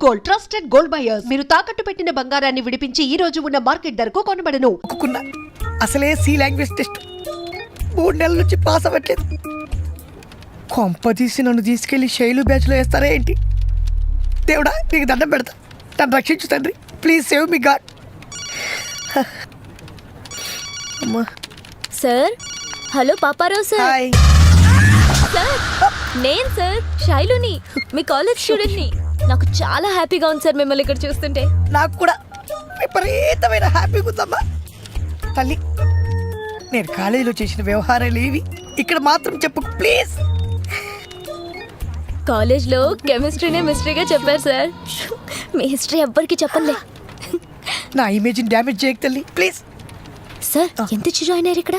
Gold, trusted gold buyers. మీరు తాకట్టు పెట్టిన బంగారాన్ని విడిపించి ఈ రోజు ఉన్న మార్కెట్ ధరకు కొనబడను. అసలే సి లాంగ్వేజ్ టెస్ట్ 3 నెలల నుంచి పాస్ అవ్వట్లేదు. కొంప తీసి నన్ను తీసుకెళ్లి శైలు బ్యాచ్లో వేస్తారా ఏంటి? దేవుడా, నీకు దండం పెడతా, నన్ను రక్షించు తండ్రి. Please save me God. అమ్మా. Sir, hello Paparao sir. Hi sir, నేను సార్ శైలుని, మీ కాలేజ్ స్టూడెంట్ని. నాకు చాలా హ్యాపీగా ఉంది సార్ మిమ్మల్ని ఇక్కడ చూస్తుంటే. నాకు కూడా విపరీతమైన హ్యాపీగా ఉందమ్మా. తల్లి, నేను కాలేజీలో చేసిన వ్యవహారాలు ఏవి ఇక్కడ మాత్రం చెప్పు ప్లీజ్. కాలేజ్లో కెమిస్ట్రీనే మిస్టరీగా చెప్పారు సార్. మీ హిస్టరీ ఎవ్వరికి చెప్పలే. నా ఇమేజ్ని డ్యామేజ్ చేయకు తల్లి ప్లీజ్. సార్, ఎంత ఇచ్చి జాయిన్ అయ్యారు ఇక్కడ?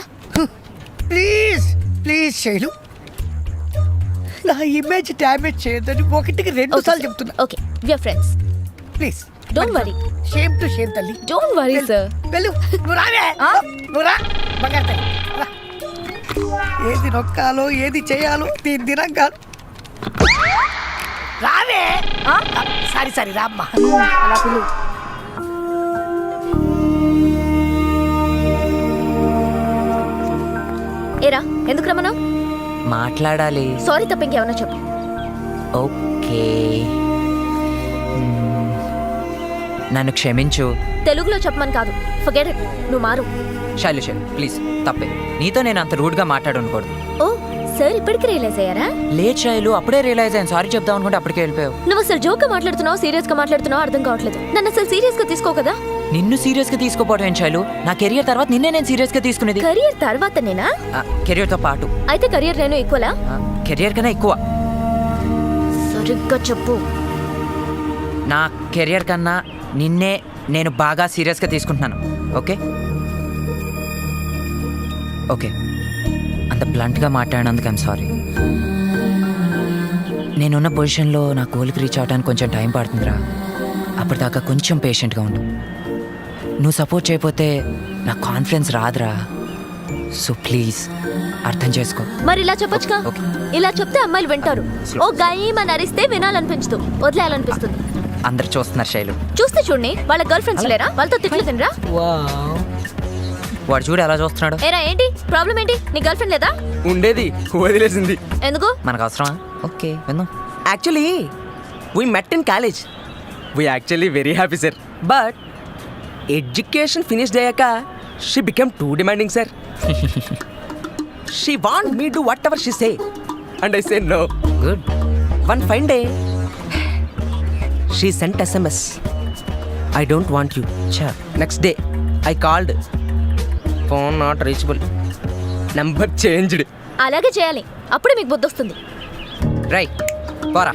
ప్లీజ్ ప్లీజ్ శైలు, నా ఇమేజ్ డ్యామేజ్ చేయొద్దని 1కి 2 సార్లు చెప్తున్నా. Okay, we are friends. Please don't worry. Shame to shame తల్లి. Don't worry sir. వెళ్ళు, నువ్వు రావే. నువ్వు రా బంగారు తల్లి, రా. ఏది నొక్కాలో ఏది చేయాలో దీని దినం కాదు. రావే. సారీ రామ్మా. అలా పిలు. ఏరా, ఎందుకు రమ్మను? మాట్లాడాలి. సారీ తప్ప ఇంకేమన్నా చెప్పు. ఓకే, నన్ను క్షమించు. తెలుగులో చెప్పమని కాదు, ఫర్గెట్ ఇట్. నువ్వు మారు. శైలు ప్లీజ్, తప్పే. నీతో నేను అంత రూడ్గా మాట్లాడనుకోడు. ఓ, సార్ ఇప్పటికి రియలైజ్ అయ్యారా? లేదు శైలు, అప్పుడే రియలైజ్ అయ్యాను. సారీ చెప్దాం అనుకుంటే అప్పటికే వెళ్ళిపోయావు. నువ్వు అసలు జోక్ గా మాట్లాడుతున్నావు, సీరియస్ గా మాట్లాడుతున్నావు అర్థం కావట్లేదు. నన్ను అసలు సీరియస్ గా తీసుకో కదా. నిన్ను సీరియస్ గా తీసుకోపోవడం ఏం శైలు? నా కెరియర్ తర్వాత నిన్నే నేను సీరియస్ గా తీసుకునేది. కెరియర్ తర్వాత నేనా? కెరియర్ తో పాటు. అయితే కెరియర్ నేను ఈక్వలా? కెరియర్ కన్నా ఎక్కువ. సరిగ్గా చెప్పు. నా కెరియర్ కన్నా నిన్నే నేను బాగా సీరియస్ గా తీసుకుంటున్నాను. ఓకే ఓకే, అంత బ్లంట్గా మాట్లాడినందుకు ఐమ్ సారీ. నేనున్న పొజిషన్లో నా గోల్కి రీచ్ అవడానికి కొంచెం టైం పడుతుందిరా. అప్పటిదాకా కొంచెం పేషెంట్గా ఉండు. నువ్వు సపోర్ట్ చేయకపోతే నా కాన్ఫిడెన్స్ రాదురా. సో ప్లీజ్ అర్థం చేసుకో. మరి ఇలా చెప్పొచ్చుగా. ఇలా చెప్తే అమ్మాయిలు వింటారు. ఓ గాయమని అరిస్తే వినాలనిపించదు, వదిలేయాలనిపిస్తుంది. అందరు చూస్తున్నారు శైలు. చూస్తే చూడండి, వాళ్ళ గర్ల్ ఫ్రెండ్స్ లేరా? వాళ్ళతో తిట్లు తినరా? వాడు చూడు ఎలా చూస్తున్నాడు. ఏరా, ఏంటి ప్రాబ్లం? ఏంటి, నీ గర్ల్ ఫ్రెండ్ లేదా? ఉండేది, వదిలేసింది. ఎందుకు? మనకు అవసరమా? ఓకే విందాం. Actually we met in college. We actually very happy sir. But education finished అయ్యాక she become too demanding sir. She want me do whatever she say and I say no. Good. One fine day she sent SMS, I don't want you. Next day I called, phone not reachable, number changed. అలాగే చేయాలి, అప్పుడే మీకు బుద్ధి వస్తుంది. Right, పోరా.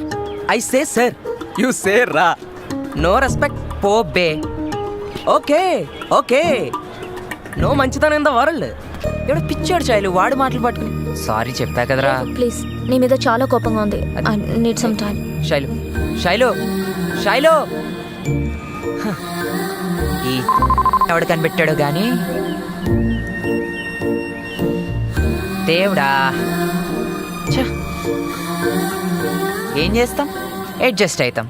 I say sir, you say రా. No respect, పో బే. Okay okay, no మంచితనం ఇన్ ద వరల్డ్. ఎవడో పిచ్చాడు శైలు, వాడు మాటలు పట్టుకుని. సారీ చెప్పా కదరా. ప్లీజ్, నీ మీద చాలా కోపంగా ఉంది. I need some time. Shailu Shailu Shailu, ఈ ఎవడు కనిపెట్టాడు గాని దేవుడా. ఛ, ఏం చేస్తాం, అడ్జస్ట్ అవుతాం.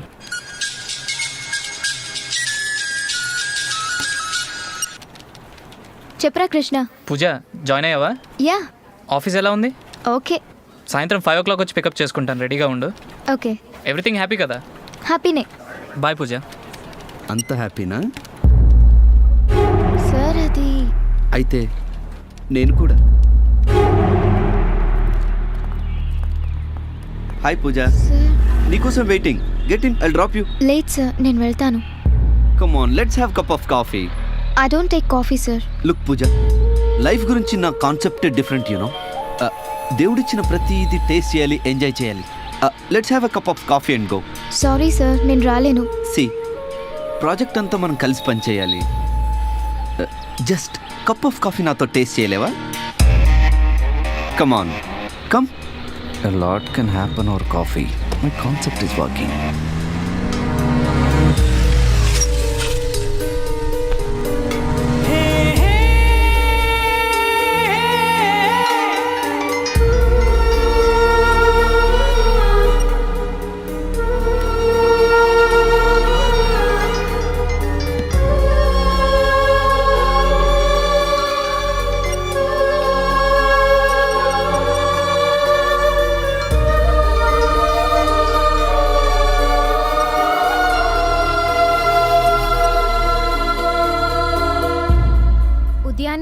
చెప్పరా కృష్ణ. పూజ, జాయిన్ అయ్యావా? యా. ఆఫీస్ ఎలా ఉంది? ఓకే. సాయంత్రం 5 o'clock వచ్చి పికప్ చేసుకుంటాను, రెడీగా ఉండు. ఓకే. ఎవ్రీథింగ్ హ్యాపీ కదా? హ్యాపీనే. బాయ్ పూజ. అంత హ్యాపీనా? సార్ అది అయితే నేను కూడా. Hi Pooja, sir. నీకోసం waiting. Get in, I'll drop you. లేదు సార్, నేను వెళ్తాను. Come on, let's have cup of coffee. I don't take coffee sir. Look Pooja, life గురించి నా కాన్సెప్ట్ డిఫరెంట్ యూనో. దేవుడిచ్చిన ప్రతిదీ టేస్ట్ చేయాలి, ఎంజాయ్ చేయాలి. Let's have a cup of coffee and go. Sorry sir, నేను రాలేను. సి, ప్రాజెక్ట్ అంతా మనం కలిసి పని చేయాలి. జస్ట్ కప్ ఆఫ్ కాఫీ నాతో టేస్ట్ చేయలేవా? Come on, come. A lot can happen over coffee. My concept is working.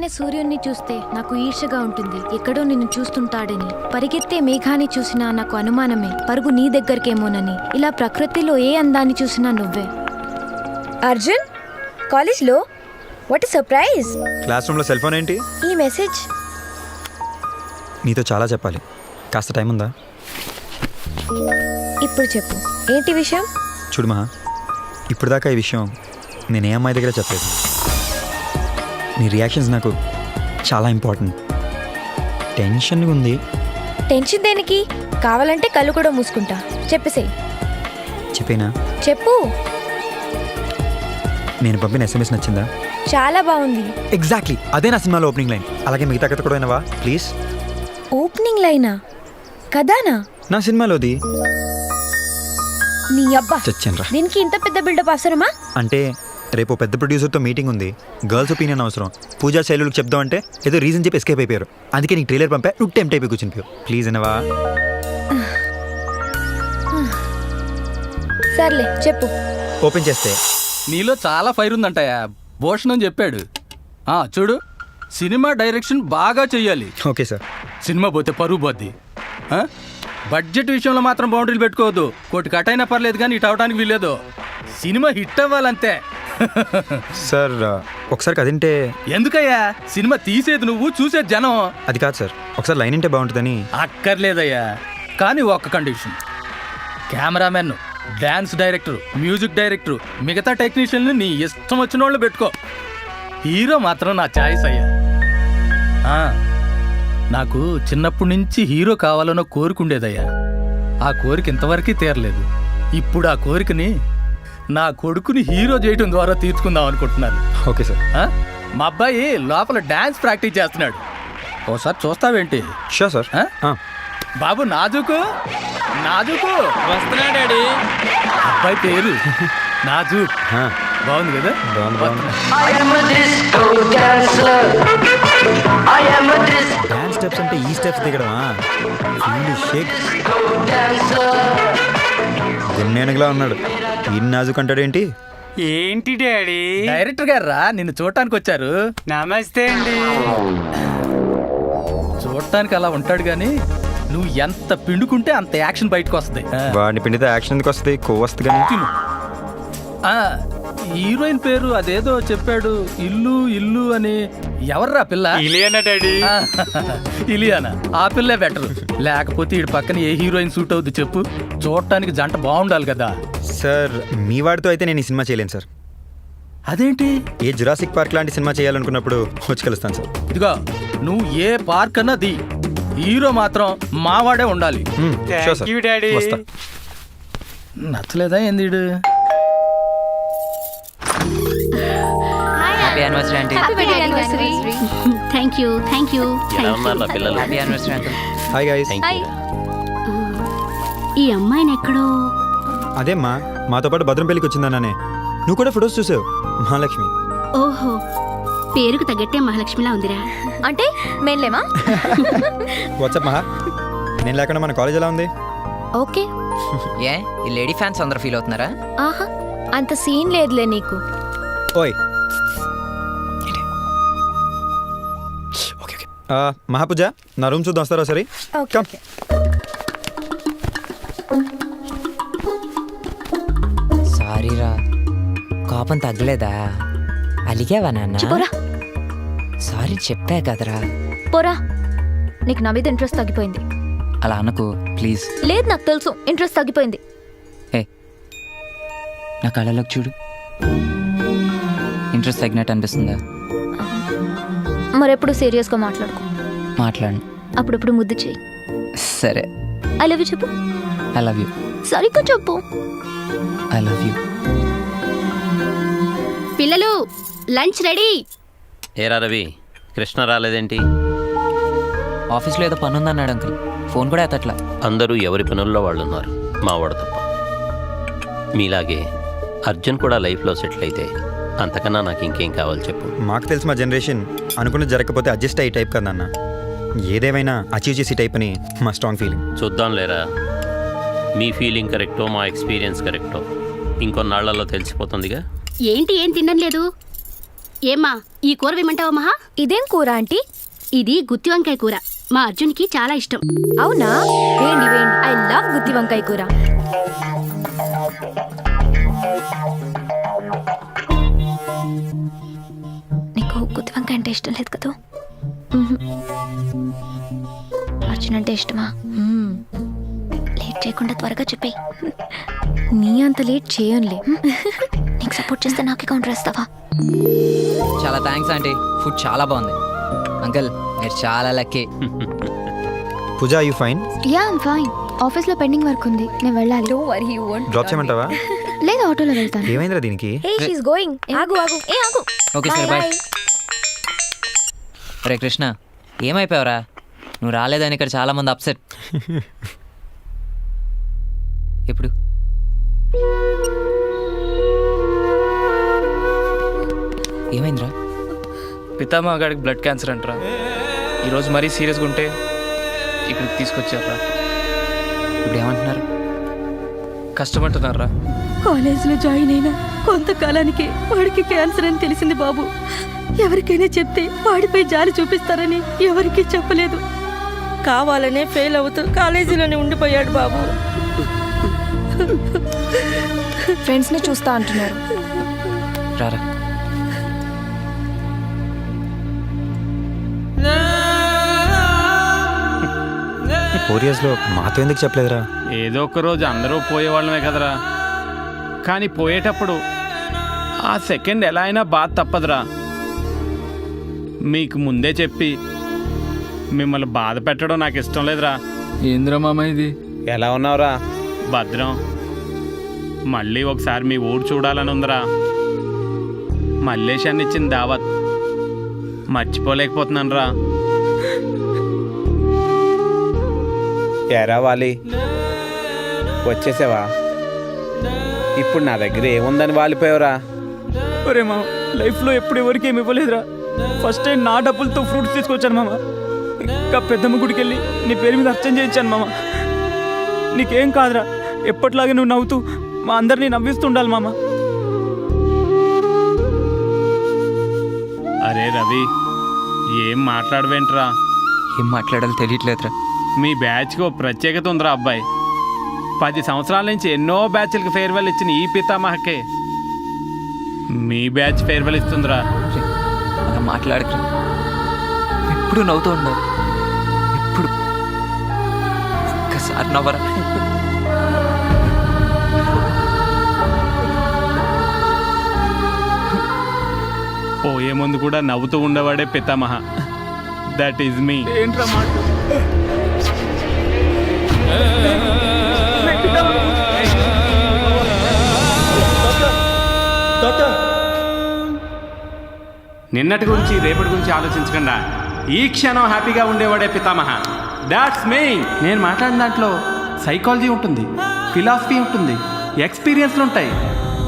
ఉదయాన్నే సూర్యుడిని చూస్తే నాకు ఈర్ష్యగా ఉంటుంది, ఎక్కడో నిన్ను చూస్తుంటాడని. పరిగెత్తే మేఘాన్ని చూసినా నాకు అనుమానమే, పరుగు నీ దగ్గరకేమోనని. ఇలా ప్రకృతిలో ఏ అందాన్ని చూసినా నువ్వే. అర్జున్ కాలేజ్లో వాట్ సర్ప్రైజ్. క్లాస్ రూమ్లో సెల్ ఫోన్ ఏంటి? ఈ మెసేజ్ నీతో చాలా చెప్పాలి, కాస్త టైం ఉందా? ఇప్పుడు చెప్పు, ఏంటి విషయం? చూడు మహా, ఇప్పుడు దాకా ఈ విషయం నేను ఏ అమ్మాయి దగ్గర చెప్పలేదు. నీ రియాక్షన్స్ నాకు చాలా ఇంపార్టెంట్. టెన్షన్గా ఉంది. టెన్షన్ దేనికి? కావాలంటే కళ్ళు కూడా మూసుకుంటా. చెప్పేసేయ్. చెప్పేనా? చెప్పు. నేను పంపిన ఎస్ఎంఎస్ నచ్చిందా? చాలా బాగుంది. ఎగ్జాక్ట్లీ అదే నా సినిమాలో ఓపెనింగ్ లైన్. అలాగే మిగతా కథ కూడా వినవా ప్లీజ్? ఓపెనింగ్ లైనా? కదానా? నా సినిమాలోది. నీ అబ్బా, చచ్చానురా. దీనికి ఇంత పెద్ద బిల్డప్ అవసరమా? అంటే రేపు పెద్ద ప్రొడ్యూసర్తో మీటింగ్ ఉంది, గర్ల్స్ ఒపీనియన్ అవసరం. పూజా శైలులకు చెప్దాం అంటే ఏదో రీజన్ చెప్పి ఎస్కేప్ అయిపోయారు. అందుకే నీకు ట్రైలర్ పంపా, నువ్వు టెంప్ట్ అయిపోయి కూర్చునిపోయావు. ప్లీజ్ అనవా? సర్లే చెప్పు. ఓపెన్ చేస్తే నీలో చాలా ఫైర్ ఉందంటయా, భూషణం చెప్పాడు. చూడు, సినిమా డైరెక్షన్ బాగా చెయ్యాలి. Okay sir. సినిమా పోతే పరువు పోద్ది. బడ్జెట్ విషయంలో మాత్రం బౌండరీలు పెట్టుకోవద్దు. కోటి కట్ అయినా పర్లేదు కానీ ఇటు అవడానికి వీల్లేదు. Cinema hit అవ్వాలంతే. సార్ ఒకసారి కదింటే. ఎందుకయ్యా, సినిమా తీసేది నువ్వు, చూసేది జనం. అది కాదు సార్, ఒకసారి లైన్ ఉంటే బాగుంటుందని. అక్కర్లేదయ్యా, కానీ ఒక్క condition. Cameraman, dance director, music director, మిగతా టెక్నీషియన్ని నీ ఇష్టం వచ్చిన వాళ్ళు పెట్టుకో. హీరో మాత్రం నా చాయిస్ అయ్యా. నాకు చిన్నప్పటి నుంచి హీరో కావాలన్న కోరిక ఉండేదయ్యా. ఆ కోరిక ఇంతవరకు తీరలేదు. ఇప్పుడు ఆ కోరికని నా కొడుకుని హీరో చేయడం ద్వారా తీర్చుకుందాం అనుకుంటున్నాను. Okay sir. మా అబ్బాయి లోపల డాన్స్ ప్రాక్టీస్ చేస్తున్నాడు, ఓసారి చూస్తావేంటి? Sure sir. బాబు నాజుకు, నాజుకు వస్తున్నా డాడీ. అబ్బాయి పేరు నాజుక్. బాగుంది కదా? డాన్స్ స్టెప్స్ అంటే ఈ స్టెప్స్ దిగడమా? షేక్ గున్నేనుగులా ఉన్నాడు. ఈ నాజుక్ అంటాడేంటి? ఏంటి డాడీ? డైరెక్టర్ గారు రా, నిన్ను చూడటానికి వచ్చారు. నమస్తే అండి. చూడటానికి అలా ఉంటాడు గాని నువ్వు ఎంత పిండుకుంటే అంత యాక్షన్ బయటకు వస్తుంది. వాడిని పిండితే యాక్షన్ ఎందుకు వస్తుంది? కొవ్వు వస్తుంది కానీ. తిను. హీరోయిన్ పేరు అదేదో చెప్పాడు, ఇల్లు ఇల్లు అని. ఎవర్రా పిల్ల? ఇలియానా డాడీ. ఇలియానా? ఆ పిల్లే బెటర్. లేకపోతే ఈ పక్కన ఏ హీరోయిన్ సూట్ అవుద్ది చెప్పు? చూడటానికి జంట బాగుండాలి కదా. సార్ మీ వాడితో అయితే నేను ఈ సినిమా చేయలేను సార్. అదేంటి? ఏ జురాసిక్ పార్క్ లాంటి సినిమా చేయాలనుకున్నప్పుడు వచ్చి కలుస్తాను సార్. ఇదిగో, నువ్వు ఏ పార్క్ అన్నా ది, హీరో మాత్రం మావాడే ఉండాలి. Sure sir. డాడీ. వస్తా. నచ్చలేదా ఏంది? Happy anniversary aunty. Thank you thank you. Happy anniversary uncle. Hi guys. ఈ అమ్మాయిని ఎక్కడో. అదేమ్మా, మాతో పాటు భద్రం పెళ్ళికి వచ్చిందన్నానే. నువ్వు కూడా ఫొటోస్ చూసావు. మహాలక్ష్మి. ఓహో, పేరుకు తగ్గట్టే మహాలక్ష్మిలా ఉందిరా. అంటే మేన్లేమా? వాట్సాప్ మహా, నేను లేకుండా మన కాలేజ్ ఎలా ఉంది? ఓకే. ఏ ఈ లేడీ ఫ్యాన్స్ అందరూ ఫీల్ అవుతున్నారా? ఆహా, అంత సీన్ లేదులే నీకు. ఓయ్ మహాపూజ, నా రూమ్ చూద్దాం, వస్తారా? సరే. ఓకే. సారీరా, కోపం తగ్గలేదా? అలిగావా నాన్న? పోరా సారీ చెప్పా కదరా. పోరా, నీకు నా మీద ఇంట్రెస్ట్ తగ్గిపోయింది. అలా అనకు ప్లీజ్. లేదు, నాకు తెలుసు ఇంట్రెస్ట్ తగ్గిపోయింది. ఏ నా కళ్ళలోకి చూడు. ఇంట్రెస్ట్ తగ్గినట్టు అనిపిస్తుందా? మరెప్పుడు సీరియస్గా మాట్లాడుకో. మాట్లాడు. అప్పుడప్పుడు ముద్దు చేయి. సరే. ఐ లవ్ యూ చెప్పు. I love you. సరిగ్గా చెప్పు. I love you. పిల్లలు లంచ్ రెడీ. ఏరా రవి, కృష్ణ రాలేదేంటి? ఆఫీస్లో ఏదో పని ఉందన్నాడు అంకుల్, ఫోన్ కూడా ఎత్తట్లా. అందరూ ఎవరి పనుల్లో వాళ్ళు ఉన్నారు, మావాడు తప్ప. మీలాగే అర్జున్ కూడా లైఫ్లో సెటిల్ అయితే అంతకన్నా నాకు ఇంకేం కావాలి చెప్పు. మాకు తెలుసు మా జనరేషన్ అనుకున్నది జరగకపోతే అడ్జస్ట్ అయ్యి టైప్ కదన్నా. ఏదేమైనా అచీవ్ చేసి టైప్ అని మా స్ట్రాంగ్ ఫీలింగ్. చూద్దాం లేరా, మీ ఫీలింగ్ కరెక్టో మా ఎక్స్పీరియన్స్ కరెక్టో ఇంకొన్నాళ్లలో తెలిసిపోతుందిగా. ఏంటి ఏం తినడం లేదు? ఏమ్మా ఈ కూర వేయమంటావా మహా? ఇదేం కూర ఆంటీ? ఇది గుత్తి వంకాయ కూర మా అర్జున్కి చాలా ఇష్టం. అవునా? వేయండి వేయండి. ఐ లవ్ గుత్తి వంకాయ కూర. నీకు గుత్తి వంకాయ అంటే ఇష్టం లేదు కదా? అర్జున్ అంటే ఇష్టమా? లేట్ చేయకుండా త్వరగా చెప్పేయి. నీ అంత లేట్ చేయనులే. నీకు సపోర్ట్ చేస్తే నాకే కౌంటర్ వేస్తావా? చాలా థ్యాంక్స్ ఆంటీ, ఫుడ్ చాలా బాగుంది. అంకుల్ మీరు చాలా lucky. Pooja you fine? Ya I'm fine. ఆఫీస్లో పెండింగ్ వర్క్ ఉంది, నేను వెళ్ళాలి. డ్రాప్ చేయమంటావా? లేదు, ఆటోలో వెళ్తాను. ఏమైందిరా దీనికి? హే షీ ఇస్ గోయింగ్. ఆగు ఆగు. ఏ ఆగు. ఓకే సరే బాయ్. రే కృష్ణ, ఏమైపోయావురా? నువ్వు రాలేదని ఇక్కడ చాలా మంది అప్సెట్. ఎప్పుడు ఏమైందిరా? పితామహ గారికి బ్లడ్ క్యాన్సర్ అంటరా. ఈరోజు మరీ సీరియస్గా ఉంటే ఇక్కడికి తీసుకొచ్చారా. ఇప్పుడు ఏమంటున్నారు? కష్టపడుతున్నారా. కాలేజీలో జాయిన్ అయినా కొంతకాలానికి వాడికి క్యాన్సర్ అని తెలిసింది బాబు. ఎవరికైనా చెప్తే వాడిపై జాలి చూపిస్తారని ఎవరికీ చెప్పలేదు. కావాలనే ఫెయిల్ అవుతూ కాలేజీలోనే ఉండిపోయాడు బాబు. ఫ్రెండ్స్ని చూస్తా అంటున్నారు. రారా. లో మాతో ఎందుకు చెప్పలేదురా? ఏదో ఒక రోజు అందరూ పోయేవాళ్ళమే కదరా. కానీ పోయేటప్పుడు ఆ సెకండ్ ఎలా అయినా బాధ తప్పదురా. మీకు ముందే చెప్పి మిమ్మల్ని బాధ పెట్టడం నాకు ఇష్టం లేదురా. ఏంద్రా మామ ఇది? ఎలా ఉన్నావురా? భద్రం. మళ్ళీ ఒకసారి మీ ఊరు చూడాలని ఉందిరా. మల్లేశాన్ని ఇచ్చిన దావత్ మర్చిపోలేకపోతున్నాను రా. ఎరా వాలి, వచ్చేసావా? ఇప్పుడు నా దగ్గర ఏముందని వాలిపోయావురా? ఒరే మామ, లైఫ్లో ఎప్పుడు ఎవరికి ఏమి ఇవ్వలేదురా. ఫస్ట్ టైం నా డబ్బులతో ఫ్రూట్స్ తీసుకొచ్చాను మామ. ఇంకా పెద్దమ్మ గుడికి వెళ్ళి నీ పేరు మీద అర్చన చేయించాను మామ. నీకేం కాదురా, ఎప్పటిలాగే నువ్వు నవ్వుతూ మా అందరినీ నవ్విస్తుండాలి మామ. అరే రవి, ఏం మాట్లాడవేంట్రా? ఏం మాట్లాడాలో తెలియట్లేదురా. మీ బ్యాచ్కి ఓ ప్రత్యేకత ఉందిరా అబ్బాయి. 10 సంవత్సరాల నుంచి ఎన్నో బ్యాచ్లకు ఫేర్వెల్ ఇచ్చిన ఈ పితామహకే మీ బ్యాచ్ ఫేర్వెల్ ఇస్తుందిరా. అలా మాట్లాడక, ఎప్పుడు నవ్వుతూ ఉండవు. ఎప్పుడు ఒక్కసారి నవ్వరా. పోయే ముందు కూడా నవ్వుతూ ఉండేవాడే పితామహ. దట్ ఈజ్ మీ. ఏంట్రా మాట? నిన్నటి గురించి రేపటి గురించి ఆలోచించకుండా ఈ క్షణం హ్యాపీగా ఉండేవాడే పితామహ. దాట్స్ మీ. నేను మాట్లాడిన దాంట్లో సైకాలజీ ఉంటుంది, ఫిలాసఫీ ఉంటుంది, ఎక్స్పీరియన్స్లు ఉంటాయి,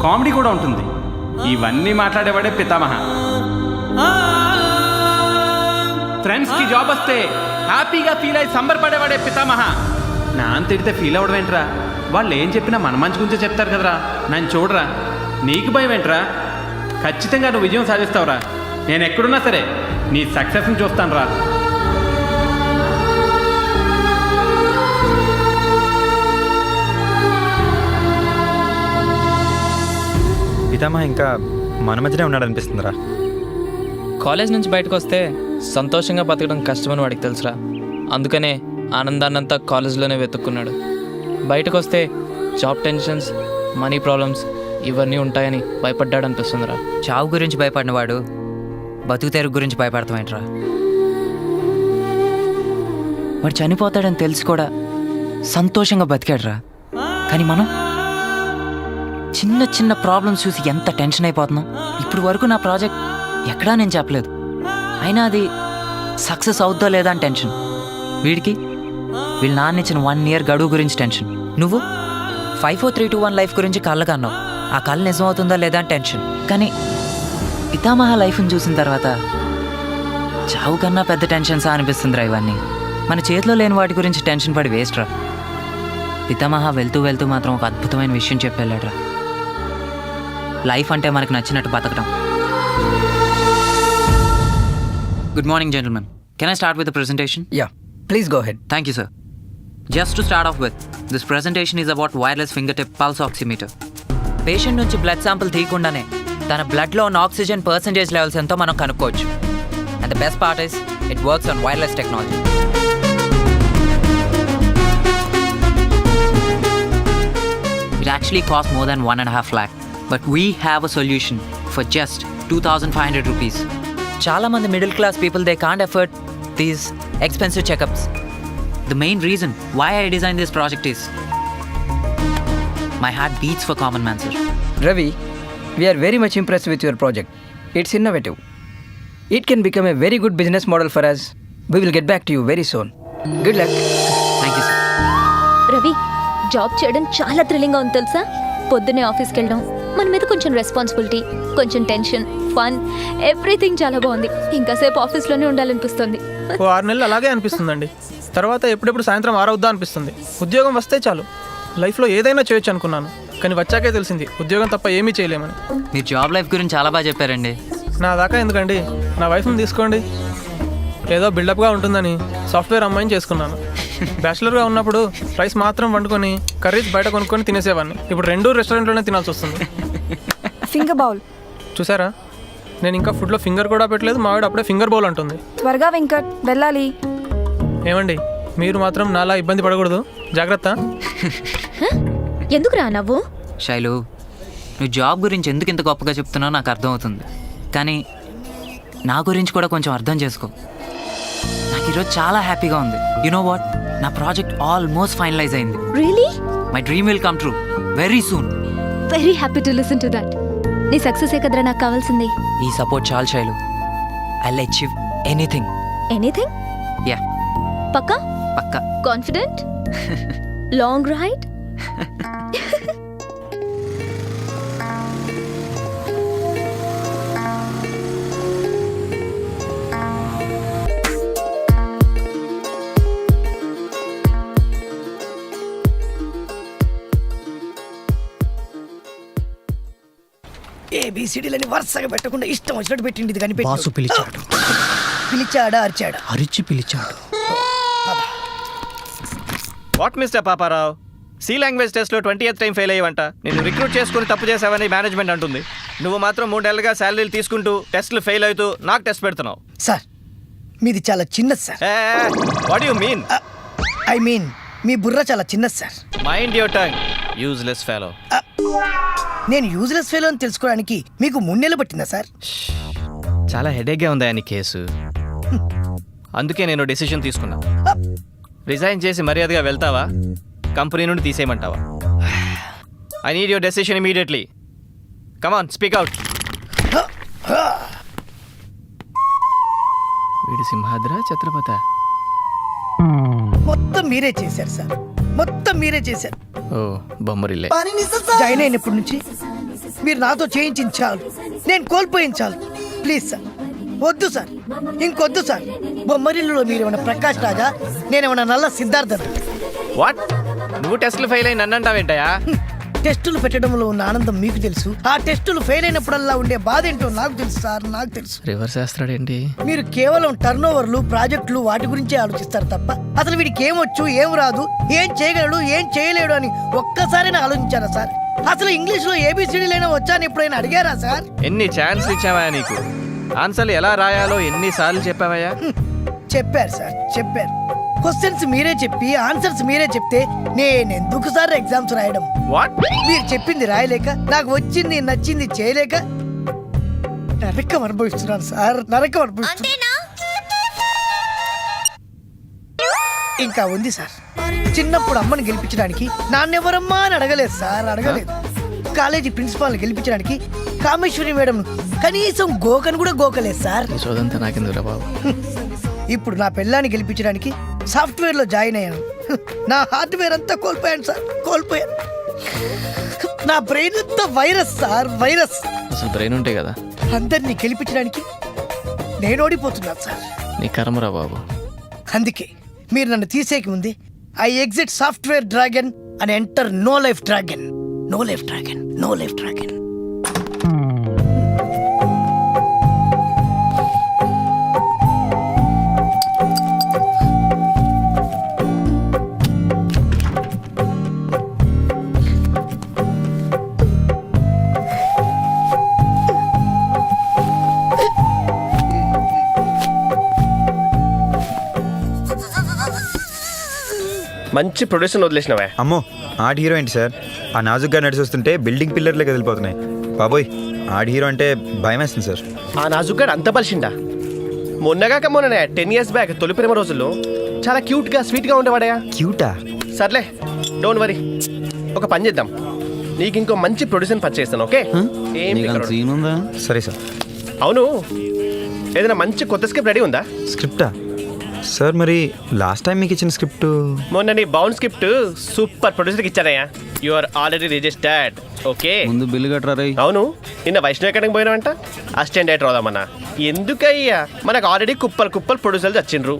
కామెడీ కూడా ఉంటుంది. ఇవన్నీ మాట్లాడేవాడే పితామహ. ఫ్రెండ్స్కి జాబ్ వస్తే హ్యాపీగా ఫీల్ అయ్యి సంబరపడేవాడే పితామహ. నాన్న తిడితే ఫీల్ అవ్వడం ఏంట్రా? వాళ్ళు ఏం చెప్పినా మన మంచి గురించే చెప్తారు కదరా. నన్ను చూడరా, నీకు భయం ఏంట్రా? ఖచ్చితంగా నువ్వు విజయం సాధిస్తావురా. నేను ఎక్కడున్నా సరే నీ సక్సెస్ని చూస్తాను రా. పితామహ ఇంకా మన మధ్యనే ఉన్నాడు అనిపిస్తుందిరా. కాలేజ్ నుంచి బయటకు వస్తే సంతోషంగా బతకడం కష్టమని వాడికి తెలుసురా. అందుకనే ఆనందాన్నంతా కాలేజ్లోనే వెతుక్కున్నాడు. బయటకు వస్తే జాబ్ టెన్షన్స్, మనీ ప్రాబ్లమ్స్ ఇవన్నీ ఉంటాయని భయపడ్డాడు అనిపిస్తుందిరా. చావు గురించి భయపడినవాడు బతుకు తెరుగు గురించి భయపడతామేంట్రా? వాడు చనిపోతాడని తెలిసి కూడా సంతోషంగా బతికాడురా. కానీ మనం చిన్న చిన్న ప్రాబ్లమ్స్ చూసి ఎంత టెన్షన్ అయిపోతున్నాం. ఇప్పుడు వరకు నా ప్రాజెక్ట్ ఎక్కడా నేను చెప్పలేదు, అయినా అది సక్సెస్ అవుద్దో లేదా అని టెన్షన్. వీడికి వీళ్ళు నాన్న ఇచ్చిన 1 year గడువు గురించి టెన్షన్. నువ్వు 5 4 3 2 1 లైఫ్ గురించి కళ్ళగా అన్నావు. ఆ కళ నిజం అవుతుందా లేదా అని టెన్షన్. కానీ పితామహ లైఫ్ని చూసిన తర్వాత చావు కన్నా పెద్ద టెన్షన్సా అనిపిస్తుందిరా ఇవన్నీ. మన చేతిలో లేని వాటి గురించి టెన్షన్ పడి వేస్ట్ రా. పితామహ వెళ్తూ వెళ్తూ మాత్రం ఒక అద్భుతమైన విషయం చెప్పి వెళ్ళాడురా. లైఫ్ అంటే మనకు నచ్చినట్టు బతకడం. Good morning, gentlemen. Can I start with the presentation? Yeah please go head. Thank you, sir. Just to start off with, this presentation is about wireless fingertip pulse oximeter. Patient నుంచి blood sample తీయకుండానే తన బ్లడ్లో ఉన్న oxygen percentage levels ఎంతో మనం కనుక్కోవచ్చు. And the best part is it works on wireless technology. It actually costs more than 1.5 lakh, but we have a solution for just 2,500 rupees. Chala mandi middle class people, they can't afford these expensive checkups. The main reason why I designed this project is my heart beats for common man, sir. Ravi, we are very much impressed with your project. It's innovative. It can become a very good business model for us. We will get back to you very soon. Good luck. Thank you, sir. Ravi, job చేయడం చాలా థ్రిల్లింగ్గా ఉంది తెలుసా. పొద్దున్నే ఆఫీస్కి వెళ్ళడం, మన మీద కొంచెం రెస్పాన్సిబిలిటీ, కొంచెం టెన్షన్, ఫన్, ఎవ్రీథింగ్ చాలా బాగుంది. ఇంకాసేపు ఆఫీస్లోనే ఉండాలనిపిస్తుంది. ఓ 6 నెలలు అలాగే అనిపిస్తుందండి. తర్వాత ఎప్పుడెప్పుడు సాయంత్రం 6 అవుద్దా అనిపిస్తుంది. ఉద్యోగం వస్తే చాలు, లైఫ్లో ఏదైనా చేయొచ్చు అనుకున్నాను. కానీ వచ్చాకే తెలిసింది ఉద్యోగం తప్ప ఏమీ చేయలేమని. మీరు జాబ్ లైఫ్ గురించి చాలా బాగా చెప్పారండి. నా దాకా ఎందుకండి, నా వైఫ్ని తీసుకోండి. ఏదో బిల్డప్గా ఉంటుందని సాఫ్ట్వేర్ అమ్మాయిని చేసుకున్నాను. బ్యాచిలర్గా ఉన్నప్పుడు రైస్ మాత్రం వండుకొని కర్రీస్ బయట కొనుక్కొని తినేసేవాడిని. ఇప్పుడు 2 రెస్టారెంట్లోనే తినాల్సి వస్తుంది. ఫింగర్ బౌల్ చూసారా, నేను ఇంకా ఫుడ్లో ఫింగర్ కూడా పెట్టలేదు, మా ఆవిడ అప్పుడే ఫింగర్ బౌల్ అంటుంది. త్వరగా వెంకట్ వెళ్ళాలి. ఏమండి, మీరు మాత్రం నాలా ఇబ్బంది పడకూడదు, జాగ్రత్త. ఎందుకు రా నవ్వు? శైలు, నువ్వు జాబ్ గురించి ఎందుకు ఇంత గొప్పగా చెప్తున్నావు నాకు అర్థమవుతుంది. కానీ నా గురించి కూడా కొంచెం అర్థం చేసుకో. నాకు ఈరోజు చాలా హ్యాపీగా ఉంది. యు నో వాట్, నా ప్రాజెక్ట్ ఆల్మోస్ట్ ఫైనలైజ్ అయింది. Really? My dream will come true very soon. Very happy to listen to that. నీ సక్సెస్ ఏ కదరా నాకు కావాల్సింది. ఈ సపోర్ట్ చాలు Shailu. I will achieve anything. Anything? Ya, పక్కా? పక్కా. కాన్ఫిడెంట్? Long ride? ఏబిసిడీలని వరుసగా పెట్టకుండా ఇష్టం వచ్చినట్టు పెట్టింది. ఇది కనిపెట్టి బాసు పిలిచాడు. పిలిచాడా అరిచాడా? అరిచి పిలిచాడు. What mister Paparao, C language టెస్ట్లో 20th టైం ఫెయిల్ అయ్యవంట. నేను రిక్రూట్ చేసుకుని తప్పు చేసావని మేనేజ్మెంట్ అంటుంది. నువ్వు మాత్రం 3 నెలలుగా శాలరీలు తీసుకుంటూ టెస్ట్లు ఫెయిల్ అవుతూ నాకు టెస్ట్ పెడుతున్నావు. సార్, మీది చాలా చిన్నది sir. What you mean? I mean మీ బుర్ర చాలా చిన్నది sir. Mind your tongue, useless fellow. నేను యూజ్లెస్ ఫెలో అని తెలుసుకోవడానికి మీకు 3 నెలలు పట్టిందా సార్? చాలా హెడేక్గా ఉందా అని కేసు. అందుకే నేను డెసిషన్ తీసుకున్నా. రిజైన్ చేసి మర్యాదగా వెళ్తావా, కంపెనీ నుండి తీసేయమంటావా? I need your decision immediately. Come on, speak out. వీడి సింహాద్ర ఛత్రపత. మొత్తం మీరే చేశారు సార్, మొత్తం మీరే చేశారు. ఓ బొమ్మరిల్లే. జాయిన్ అయినప్పటి నుంచి మీరు నాతో చేయించింది చాలు, నేను కోల్పోయింది చాలు. ప్లీజ్ సార్, వద్దు సార్, ఇంకొద్దు సార్. బొమ్మరిల్లులో మీరేమన్నా ప్రకాష్ రాజా, నేనేమన్నా నల్ల సిద్ధార్థ? వాట్? నువ్వు టెస్ట్లు ఫెయిల్ అయి నన్ను అంటావేంటయా? టెస్టులు పెట్టడంలో ఉన్న ఆనందం మీకు తెలుసు, ఆ టెస్టులు ఫెయిల్ అయినప్పుడల్లా ఉండే బాధ ఏంటో నాకు తెలుసు సార్, నాకు తెలుసు. రివర్స్ చేస్తాడేంటి? మీరు కేవలం టర్న్ ఓవర్లు, ప్రాజెక్టులు, వాటి గురించే ఆలోచిస్తారు తప్ప అసలు వీడికి ఏమొచ్చు, ఏం రాదు, ఏం చేయగలడు, ఏం చేయలేడు అని ఒక్కసారైనా ఆలోచించారా సార్? అసలు ఇంగ్లీష్లో ఏబిసిడీలైనా వచ్చా అని ఎప్పుడైనా అడిగారా సార్? ఎన్ని ఛాన్స్ ఇచ్చావా నీకు? ఆన్సర్లు ఎలా రాయాలో ఎన్నిసార్లు చెప్పావయ్యా? చెప్పారు సార్, చెప్పారు. క్వశ్చన్స్ మీరే చెప్పి ఆన్సర్స్ మీరే చెప్తే నేనెందుకు సార్ ఎగ్జామ్స్ రాయడం? వాట్? మీరు చెప్పింది రాయలేక, నాకు వచ్చింది నచ్చింది చేయలేక నరకం అనుభవిస్తున్నాను సార్, నరకం అనుభవిస్తున్నాను. ఇంకా ఉంది సార్. చిన్నప్పుడు అమ్మని గెలిపించడానికి నాన్నెవరమ్మా అని అడగలేదు సార్, అడగలేదు. కాలేజీ ప్రిన్సిపాల్ని గెలిపించడానికి కామేశ్వరి మేడం కనీసం గోకను కూడా గోకలేదు సార్. సోదంతా నాకెందుకురా బాబు. ఇప్పుడు నా పెళ్ళాన్ని గెలిపించడానికి సాఫ్ట్వేర్లో జాయిన్ అయ్యాను. నా హార్డ్వేర్ అంతా కోల్పోయాను సార్, కోల్పోయాను. నా బ్రెయిన్ అంతా వైరస్ సార్, వైరస్. అసలు బ్రెయిన్ ఉంటే కదా. అందరినీ గెలిపించడానికి నేను ఓడిపోతున్నాను సార్. నీ కర్మరా బాబు. అందుకే మీరు నన్ను తీసేకి ముందే I exit software dragon and enter no life dragon. No life dragon, no life dragon. మంచి ప్రొడ్యూసర్ వదిలేసినవే. అమ్మో ఆడి హీరో ఏంటి సార్, ఆ నాజుగ్గా నడిచి వస్తుంటే బిల్డింగ్ పిల్లర్లే కదిలిపోతున్నాయి. బాబోయ్ ఆడి హీరో అంటే భయం వేస్తుంది సార్. ఆ నాజుగ్గాడు అంత బలిసిండా? మొన్నగాక మొన్ననే 10 years బ్యాక్ తొలి ప్రేమ రోజుల్లో చాలా క్యూట్గా స్వీట్గా ఉండేవాడయా. క్యూటా? సర్లే డోంట్ వరీ, ఒక పని చేద్దాం, నీకు ఇంకో మంచి ప్రొడ్యూసర్ పనిచేస్తాను. ఓకే ఏం ఉందా? సరే సార్. అవును, ఏదైనా మంచి కొత్త స్క్రిప్ట్ రెడీ ఉందా? స్క్రిప్టా సార్? మరి లాస్ట్ టైం మీకు ఇచ్చిన స్క్రిప్ట్ మొన్న నీ బౌండ్ స్క్రిప్ట్ సూపర్ ప్రొడ్యూసర్కి ఇచ్చానయ్యా. You are already registered. Okay ముందు బిల్లు కట్టరా. అవును, నిన్న వైష్ణవ్ ఎక్కడికి పోయినావంట? Assistant director అవుదామన్నా. ఎందుకయ్యా, మనకు ఆల్రెడీ కుప్పలు ప్రొడ్యూసర్లు వచ్చిండ్రు.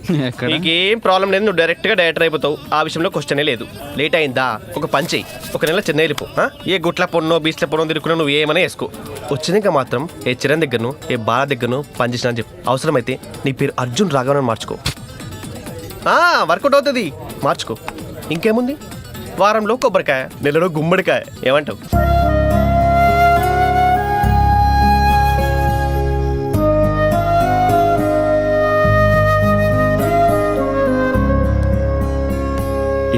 నీకేం ప్రాబ్లం లేదు, నువ్వు డైరెక్ట్గా డైరెక్టర్ అయిపోతావు. ఆ విషయంలో క్వశ్చనే లేదు. లేట్ అయిందా ఒక పని చెయ్యి, ఒక నెల చెన్నై వెళ్ళిపో. ఏ గుట్ల పొన్నో బీచ్ల పొన్నో తిరుగుకున్నా నువ్వు ఏమైనా వేసుకో. వచ్చినాక మాత్రం ఏ చిరణ్ దగ్గరను ఏ బాల దగ్గరను పనిచేసిన అని చెప్పు. అవసరమైతే నీ పేరు అర్జున్ రాఘవన్ మార్చుకో. వర్కౌట్ అవుతుంది, మార్చుకో. ఇంకేముంది, వారంలో కొబ్బరికాయ, నెలలో గుమ్మడికాయ. ఏమంటావు?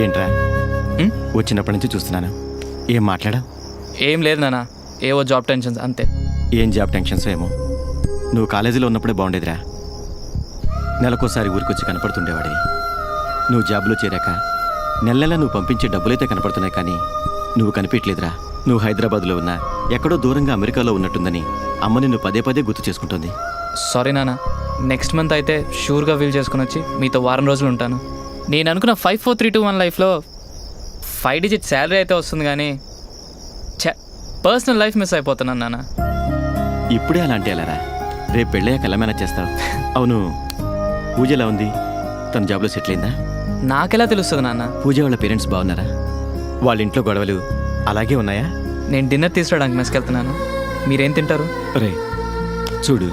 ఏంట్రా వచ్చినప్పటి నుంచి చూస్తున్నాను, ఏం మాట్లాడా? ఏం లేదు నాన్న, ఏవో జాబ్ టెన్షన్స్ అంతే. ఏం జాబ్ టెన్షన్స్ ఏమో. నువ్వు కాలేజీలో ఉన్నప్పుడే బాగుండేదిరా. నెలకోసారి ఊరికొచ్చి కనపడుతుండేవాడివి. నువ్వు జాబ్లో చేరాక నెల నెల నువ్వు పంపించే డబ్బులైతే కనపడుతున్నాయి, కానీ నువ్వు కనిపించలేదురా. నువ్వు హైదరాబాద్లో ఉన్నా ఎక్కడో దూరంగా అమెరికాలో ఉన్నట్టుందని అమ్మ నిన్ను పదే పదే గుర్తు చేసుకుంటుంది. సారీ నాన్న, నెక్స్ట్ మంత్ అయితే షూర్గా వీల్ చేసుకుని వచ్చి మీతో వారం రోజులు ఉంటాను. నేను అనుకున్న 54321 లైఫ్లో 5 digit శాలరీ అయితే వస్తుంది, కానీ పర్సనల్ లైఫ్ మిస్ అయిపోతున్నాను నాన్న. ఇప్పుడే అలాంటి అలారా, రేపు పెళ్ళయ్యాక ఎలా మేనేజ్ చేస్తావు? అవును, పూజ ఎలా ఉంది? తన జాబ్లో సెటిల్ అయిందా? నాకెలా తెలుస్తుంది నాన్న? పూజ వాళ్ళ పేరెంట్స్ బాగున్నారా? వాళ్ళ ఇంట్లో గొడవలు అలాగే ఉన్నాయా? నేను డిన్నర్ తీసుకురావడానికి మెస్కెళ్తున్నాను, మీరేం తింటారు? రే చూడు,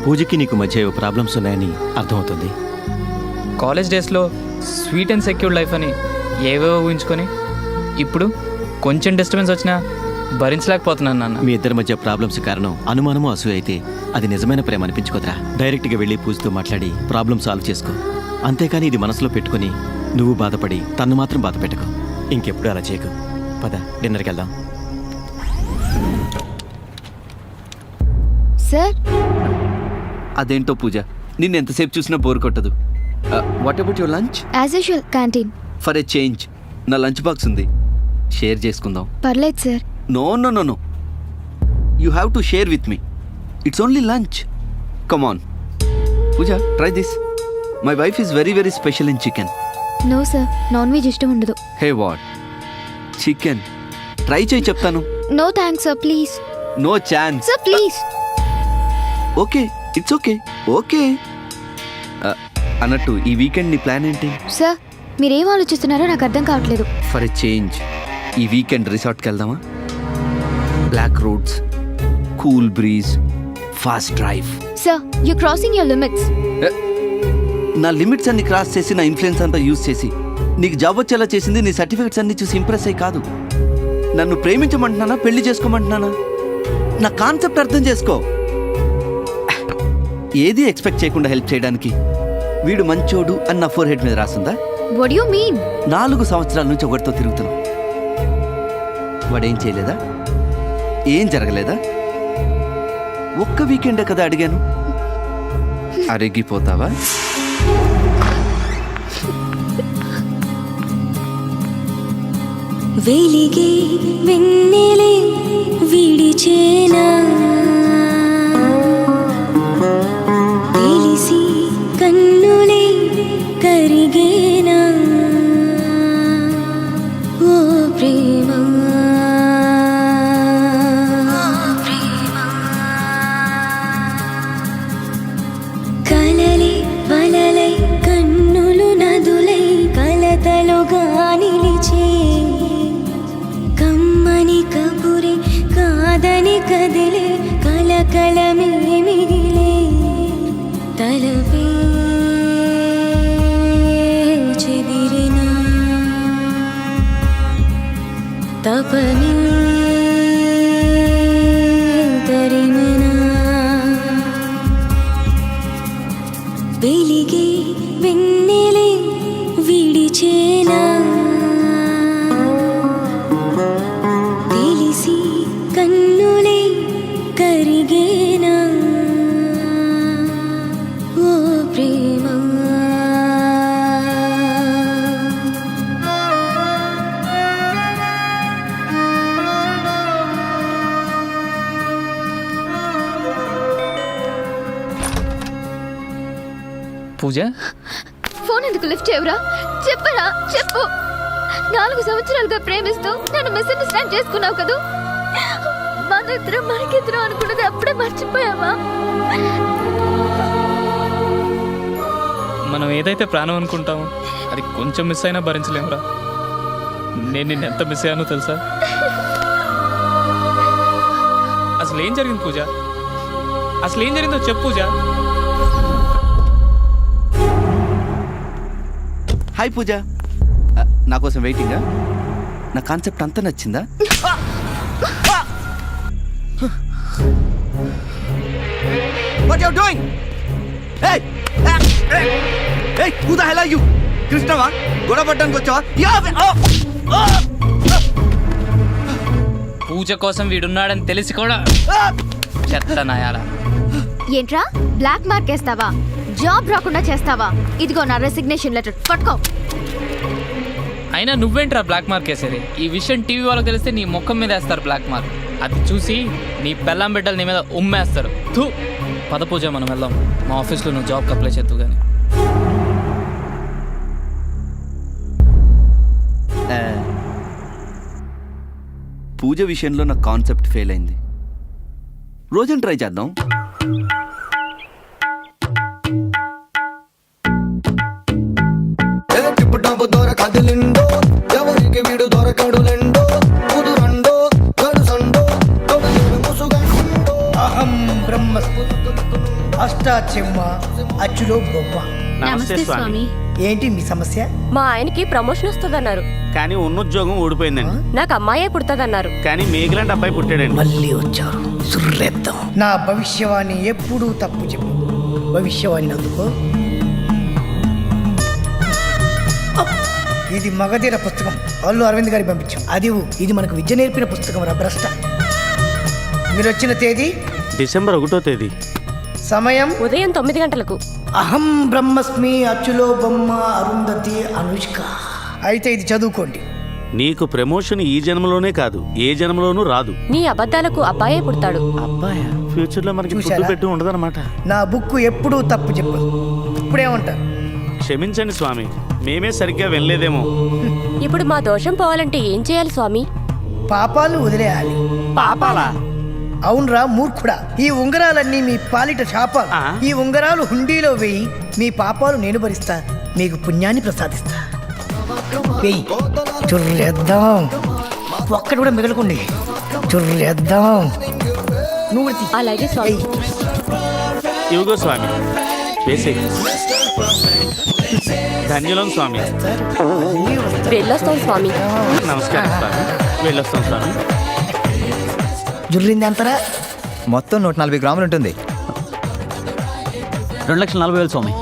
పూజకి నీకు మధ్య ఏవో ప్రాబ్లమ్స్ ఉన్నాయని అర్థమవుతుంది. కాలేజ్ డేస్లో స్వీట్ అండ్ సెక్యూర్డ్ లైఫ్ అని ఏవేవో ఊహించుకొని ఇప్పుడు కొంచెం డిస్టర్బెన్స్ వచ్చినా భరించలేకపోతున్నాను నాన్న. మీ ఇద్దరి మధ్య ప్రాబ్లమ్స్ కారణం అనుమానము అసూయ అయితే అది నిజమైన ప్రేమ అనిపించుకోదరా. డైరెక్ట్గా వెళ్ళి పూజతో మాట్లాడి ప్రాబ్లమ్ సాల్వ్ చేసుకో. అంతేకాని ఇది మనసులో పెట్టుకుని నువ్వు బాధపడి తను మాత్రం బాధ పెట్టుకో. ఇంకెప్పుడు అలా చేయకు. పద డిన్నర్కి వెళ్దాం. సార్ అదేంటో పూజ, నిన్ను ఎంతసేపు చూసినా బోర్ కొట్టదు. What about your lunch? As usual canteen. For a change నా లంచ్ బాక్స్ ఉంది, షేర్ చేసుకుందాం. పర్లేదు sir. No no no no, you have to share with me. It's only lunch. Come on Pooja, try this. My wife is very very special in chicken. No sir, non veg ఇష్టం ఉండదు. Hey what, chicken try చేయి చెప్తాను. No thanks sir, please. No chance sir please. Okay, it's okay. Okay అన్నట్టు ఈ weekend నీ plan ఏంటి? Sir మీరేం ఆలోచిస్తున్నారో నాకు అర్థం కావట్లేదు. ఫర్ ఎ చేంజ్ ఈ వీకెండ్ రిసార్ట్కి వెళ్దామా? Black roads, cool breeze, fast drive. Sir you crossing your limits. నా లిమిట్స్ అన్ని క్రాస్ చేసి నా ఇన్ఫ్లుయెన్స్ అంతా యూజ్ చేసి నీకు జాబ్ వచ్చేలా చేసింది నీ సర్టిఫికెట్స్ అన్ని చూసి ఇంప్రెస్ అయ్యి కాదు. నన్ను ప్రేమించమంటున్నానా, పెళ్లి చేసుకోమంటున్నానా? నా కాన్సెప్ట్ అర్థం చేసుకో. ఏది ఎక్స్పెక్ట్ చేయకుండా హెల్ప్ చేయడానికి వీడు మంచోడు అని నా ఫోర్ హెడ్ మీద రాసిందా? What you mean? 4 సంవత్సరాల నుంచి ఒకరితో తిరుగుతున్నావు. వాడేం చేయలేదా? ఏం జరగలేదా? ఒక్క వీకెండే కదా అడిగాను. అరిగిపోతావా? వెలిగే వెన్నెలే విడిచేనా, తెలిసి కన్నులే కరిగేనా, ఓ ప్రేమ కలలే వలలై కన్నులు నదులై కలతలుగా నిలిచే, కమ్మని కబురే కాదని కదిలే కలకలమే మిగిలే, తలపే చెదిరినా తపనే తరిమనా, వెలిగే వెన్నెలే విడిచేనా. కరిగేనా ఓ ప్రేమ పూజ, ఫోన్ ఎందుకు లిఫ్ట్ చేయవురా? చెప్పరా, చెప్పు. 4 సంవత్సరాలుగా ప్రేమిస్తూ నన్ను మిస్అండర్స్టాండ్ చేసుకున్నావు కదూ. మనిద్దరం మనకిద్దరం అనుకున్నది అప్పుడే మర్చిపోయావా? మనం ఏదైతే ప్రాణం అనుకుంటామో అది కొంచెం మిస్ అయినా భరించలేమురా. నేను నిన్ను ఎంత మిస్ అయ్యానో తెలుసా? అసలు ఏం జరిగింది పూజ? అసలు ఏం జరిగిందో చెప్పు పూజ. హాయ్ పూజ, నా కోసం వెయిటింగా? నా కాన్సెప్ట్ అంతా నచ్చిందా? What you doing? Hey! Hey! Who the hell are you? కృష్ణవా? గొడవ పడ్డానికి వచ్చావా? పూజ కోసం వీడున్నాడని తెలిసి కూడా చెత్త నాయాల. ఏంట్రా బ్లాక్ మార్క్ వేస్తావా? జాబ్ రాకుండా చేస్తావా? ఇదిగో నా రెసిగ్నేషన్ లెటర్ పట్టుకో. అయినా నువ్వేంట్రా బ్లాక్ మార్క్ వేసేది? ఈ విషయం టీవీ వాళ్ళకి తెలిస్తే నీ ముఖం మీద వేస్తారు బ్లాక్ మార్క్. అది చూసి నీ పెళ్ళాం బిడ్డలు నీ మీద ఉమ్మేస్తారు. థూ, పద పూజ, మనం వెళ్దాం. మా ఆఫీస్లో నువ్వు జాబ్కి అప్లై చేద్దు కానీ. పూజ విషయంలో నా కాన్సెప్ట్ ఫెయిల్ అయింది. రోజుని ట్రై చేద్దాం. ఎవరికి వీడు దొరకడులెండో కుదురండో గడుసండో అహం బ్రహ్మ అష్టాచెమ్మ అచ్చులో బొమ్మ. నమస్తే స్వామి. ఏంటి మీ సమస్య? మా ఆయనకి ప్రమోషన్ వస్తుందన్నారు, కానీ ఉన్న ఉద్యోగం ఊడిపోయిందండి. నాకు అమ్మాయే పుడుతుందన్నారు. కానీ మేఘలాంటి అబ్బాయి పుట్టాడండి. మళ్ళీ వచ్చారు, సుర్రేద్దాం. నా భవిష్యవాణి ఎప్పుడూ తప్పు చెప్పు. భవిష్యవాణి అందుకో. ఇది మగధీర పుస్తకం, అల్లు అరవింద్ గారికి పంపించాం. అది ఇది మనకు విద్య నేర్పిన పుస్తకం రా భ్రష్ట. మీరు వచ్చిన తేదీ డిసెంబర్ 1వ తేదీ, సమయం ఉదయం 9 గంటలకు. అహం బ్రహ్మస్మి అచ్చులో బొమ్మ అరుంధతి అనుష్క. అయితే ఇది చదువుకోండి. నీకు ప్రమోషన్ ఈ జన్మలోనే కాదు, ఏ జన్మలోనూ రాదు. నీ అబద్ధాలకు అబ్బాయే పుడతాడు. అబ్బాయా? ఫ్యూచర్ లో మనకి చూశారా? ఫుడ్ పెట్టి ఉండదన్నమాట. నా బుక్ ఎప్పుడూ తప్పు చెప్పదు. ఇప్పుడేమంటారు? క్షమించండి స్వామి, మేమే సరిగ్గా వెళ్ళలేదేమో. ఇప్పుడు మా దోషం పోవాలంటే ఏం చేయాలి స్వామి? పాపాలు వదిలేయాలి. పాపాలా? అవునరా మూర్ఖుడా, ఈ ఉంగరాలన్నీ మీ పాలిట శాపాలు. ఈ ఉంగరాలు హుండీలో వేయి, మీ పాపాలు నేను భరిస్తా, మీకు పుణ్యాన్ని ప్రసాదిస్తా. వెయ్యి. చుర్రేద్దాం. ఒక్కడు కూడా మిగలకుండి. చుర్రేద్దాం. నువ్వు అలాగే స్వామి. ఇవిగో స్వామి, వేసే. ధన్యులం స్వామి. వెళ్ళొస్తాం స్వామి. నమస్కారం స్వామి, వెళ్ళొస్తాం స్వామి. జుర్రింది అంతరా? మొత్తం 140 గ్రాములు ఉంటుంది. 2,40,000 స్వామి.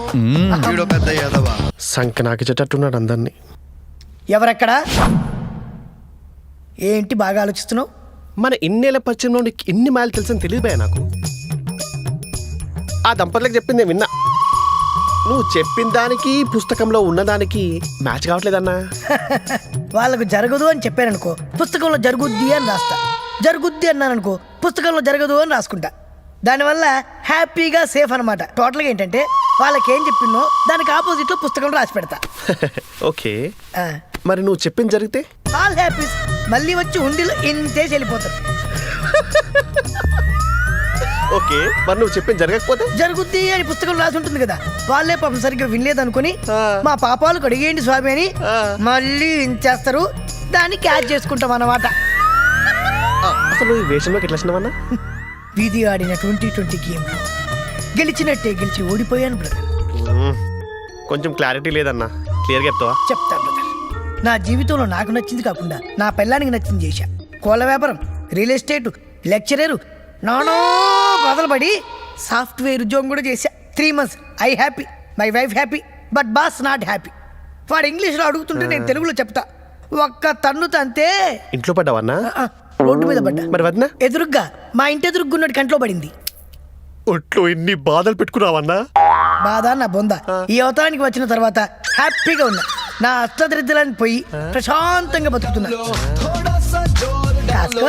సంఖ్య నాకు చెట్టున్నాడు అందరినీ. ఎవరెక్కడా? ఏంటి బాగా ఆలోచిస్తున్నావు? మన ఇన్నేళ్ళ పరిచయంలో నీకు ఇన్ని మాయలు తెలుసని తెలియదు నాకు. ఆ దంపతులకు చెప్పింది విన్నా. నువ్వు చెప్పిన దానికి పుస్తకంలో ఉన్నదానికి మ్యాచ్ కావట్లేదన్నా. వాళ్ళకు జరగదు అని చెప్పారనుకో, పుస్తకంలో జరుగుద్ది అని రాస్తా. జరుగుద్ది అన్నాననుకో, పుస్తకంలో జరగదు అని రాసుకుంటా. దానివల్ల హ్యాపీగా సేఫ్ అనమాట. టోటల్గా ఏంటంటే వాళ్ళకి ఏం చెప్పిందో దానికి ఆపోజిట్లో పుస్తకంలో రాసి పెడతా. ఓకే, మరి నువ్వు చెప్పింది జరిగితే ఆల్ హ్యాపీస్. మళ్ళీ వచ్చి హుండీలో ఇంతేసి వెళ్ళిపోతారు. ఓకే, మరి నువ్వు చెప్పింది జరగకపోతే? జరుగుద్ది అని పుస్తకం రాసి ఉంటుంది కదా, వాళ్ళే పాపం సరిగ్గా వినలేదనుకుని మా పాపాలు కడిగేయండి స్వామి అని మళ్ళీ ఇంచేస్తారు. దాన్ని క్యాచ్ చేసుకుంటాం అన్నమాట. అసలు ఈ వేషంలోకి ఎట్లా వచ్చినావన్నా? వీధి ఆడిన 2020 గేమ్లో గెలిచినట్టే గెలిచి ఓడిపోయాను బ్రదర్. కొంచెం క్లారిటీ లేదన్నా, క్లియర్గా చెప్తావా? చెప్తా బ్రదర్. నా జీవితంలో నాకు నచ్చింది కాకుండా నా పెళ్ళానికి నచ్చింది చేశా. కోళ్ళ వ్యాపారం, రియల్ ఎస్టేట్, లెక్చరరు, నానో బదలబడి సాఫ్ట్వేర్ ఉద్యోగం కూడా చేశా. 3 months I happy, my wife happy, but boss not happy. వాడు ఇంగ్లీష్లో అడుగుతుంటే నేను తెలుగులో చెప్తా. ఒక్క తన్ను తంతే ఇంట్లో పడ్డావన్నా? రోడ్డు మీద పడ్డా. మరి వదినా ఎదురుగ్గా మా ఇంటి ఎదురుగున్నటి కంట్లో పడింది. ఒట్లో ఎన్ని బాధలు పెట్టుకున్నావన్నా? బాధ నా బొంద. ఈ అవతారానికి వచ్చిన తర్వాత హ్యాపీగా ఉన్నా. నా అష్టదరిద్రాన్ని పోయి ప్రశాంతంగా బతుకుతున్నా. కాస్కో?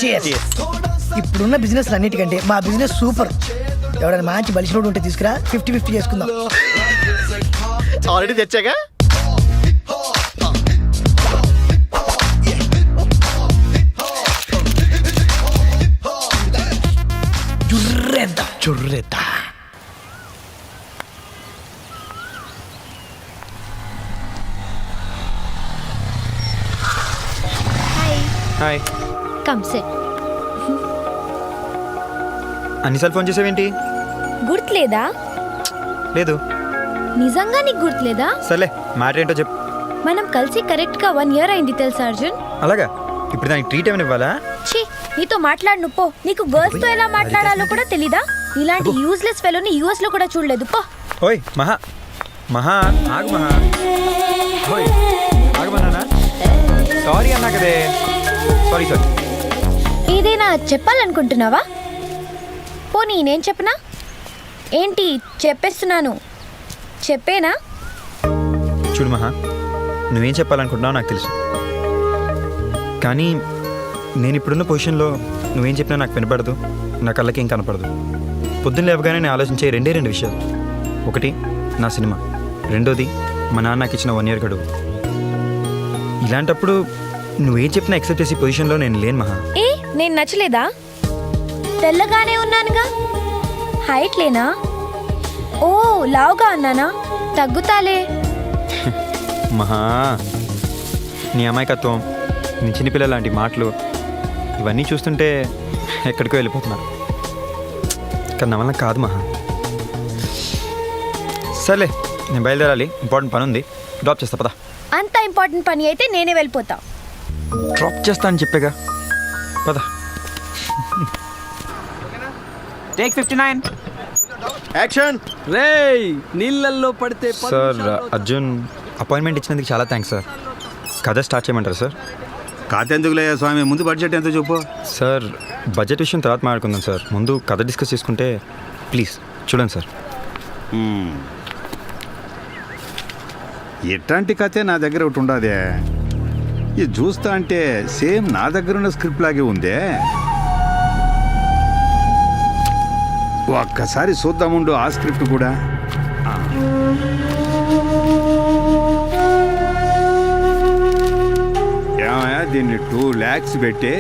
Cheers. ఇప్పుడున్న బిజినెస్ అన్నిటికంటే మా బిజినెస్ సూపర్. ఎవడైనా మంచి బలిసినోడు ఉంటే తీసుకురా, 50-50 చేసుకుందాం. ఆల్రెడీ తెచ్చాగా. జుర్రెద్దా. హాయ్. Come set. అన్నిసార్లు ఫోన్ చేసావేంటి? గుర్తులేదా? లేదు. నిజంగా నీకు గుర్తులేదా? సర్లే, మ్యాటర్ ఏంటో చెప్పు. మనం కలిసి కరెక్ట్గా 1 year అయింది తెలుసా అర్జున్? అలాగా? ఇప్పుడు దానికి ట్రీట్ ఏమైనా ఇవ్వాలా? ఛీ, నీతో మాట్లాడు పో. నీకు గర్ల్స్ తో ఎలా మాట్లాడాలో కూడా తెలీదా? ఇలాంటి యూజ్లెస్ ఫెలోని యూఎస్ లో కూడా చూడలేదు పో. ఓయ్ మహా మహా ఆగు మహా. ఓయ్ ఆగు మహా. సారీ అన్నా కదే. సారీ. ఏదైనా చెప్పాలనుకుంటున్నావా? పోనీ నేను చెప్పనా ఏంటి? చెప్పేస్తున్నాను, చెప్పేనా? చూడు మహా, నువ్వేం చెప్పాలనుకుంటున్నావు నాకు తెలుసు. కానీ నేను ఇప్పుడున్న పొజిషన్లో నువ్వేం చెప్పినా నాకు వినపడదు, నా కళ్ళకి ఏం కనపడదు. పొద్దున్న లేవగానే నేను ఆలోచించే రెండు విషయాలు. ఒకటి నా సినిమా, రెండోది మా నాన్న నాకు ఇచ్చిన 1 year గడువు. ఇలాంటప్పుడు నువ్వేం చెప్పినా యాక్సెప్ట్ చేసే పొజిషన్లో నేను లేను మహా. ఏ నేను నచ్చలేదా? తెల్లగానే ఉన్నానుగా. హైట్ లేనా? ఓ లావుగా అన్నానా? తగ్గుతాలే. మహా, నీ అమాయకత్వం, నీ చిన్నపిల్లల లాంటి మాటలు ఇవన్నీ చూస్తుంటే ఎక్కడికో వెళ్ళిపోతున్నా. కానీ నా వల్ల కాదు మహా. సర్లే, నేను బయలుదేరాలి, ఇంపార్టెంట్ పని ఉంది. డ్రాప్ చేస్తా పదా. అంత ఇంపార్టెంట్ పని అయితే నేనే వెళ్ళిపోతా. డ్రాప్ చేస్తా అని చెప్పేగా, పద. టేక్ 59. యాక్షన్. రేయ్, నీళ్ళల్లో పడితే సార్, అర్జున్ అపాయింట్మెంట్ ఇచ్చినందుకు చాలా థ్యాంక్స్ సార్. కథ స్టార్ట్ చేయమంటారా సార్? కాతెందుకులే స్వామి, ముందు బడ్జెట్ ఎంతో చెప్పు. సార్, బడ్జెట్ విషయం తర్వాత మాట్లాడుకుందాం సార్. ముందు కథ డిస్కస్ చేసుకుంటే ప్లీజ్ చూడండి సార్. ఎట్లాంటి కథే నా దగ్గర ఒకటి ఉండదే. ఇది చూస్తా అంటే సేమ్ నా దగ్గర ఉన్న స్క్రిప్ట్ లాగే ఉందే. ఒక్కసారి చూద్దాముండు ఆ స్క్రిప్ట్ కూడా. ఏమయ్యా, దీన్ని 2 lakhs పెట్టి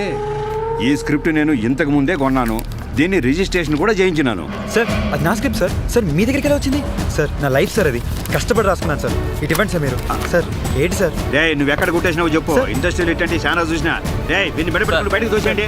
ఈ స్క్రిప్ట్ నేను ఇంతకు ముందే కొన్నాను. దీన్ని రిజిస్ట్రేషన్ కూడా చేయించినాను. సార్, అది నా స్క్రిప్ట్ సార్. సార్ మీ దగ్గరికి ఎలా వచ్చింది? సార్, నా లైఫ్ సార్, అది కష్టపడి రాసుకున్నాను సార్. ఇటు ఇవ్వండి సార్ మీరు. సార్ ఏంటి సార్? రే, నువ్వు ఎక్కడ కొట్టేసినావు చెప్పు. ఇండస్ట్రియల్ ఇట్టంటే చాలా చూసినా. రే, దీన్ని బయట బయటకు చూసేయండి.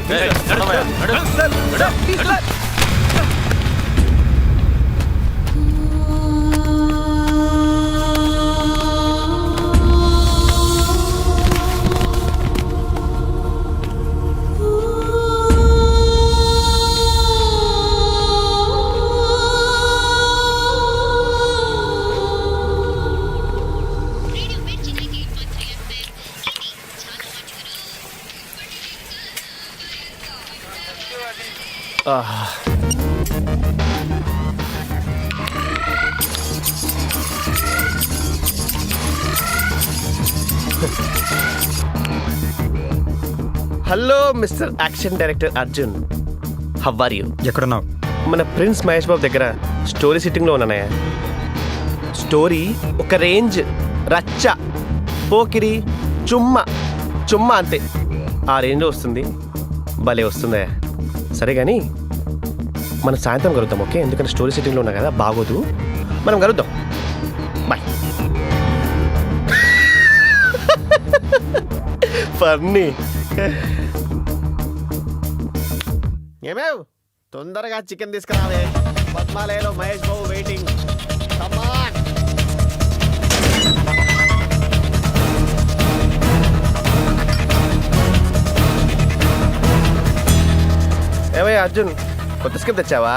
Hello mister action director Arjun, how are you? ఎక్కడున్నావు? మన ప్రిన్స్ మహేష్ బాబు దగ్గర స్టోరీ సిట్టింగ్లో ఉన్నానయ్య. స్టోరీ ఒక రేంజ్, రచ్చ, పోకిరి, చుమ్మ అంతే. ఆ రేంజ్లో వస్తుంది, భలే వస్తుందయ్యా. సరే కానీ మనం సాయంత్రం కలుద్దాం, ఓకే? ఎందుకంటే స్టోరీ సిట్టింగ్లో ఉన్నా కదా, బాగోదు. మనం కలుద్దాం, బాయ్. ఫన్నీ. ఏమేవ్, తొందరగా చికెన్ తీసుకురావే. పద్మాలయలో మహేష్ బాబు వెయిటింగ్. ఏమయ్య అర్జున్, కొత్త స్క్రిప్ట్ తెచ్చావా?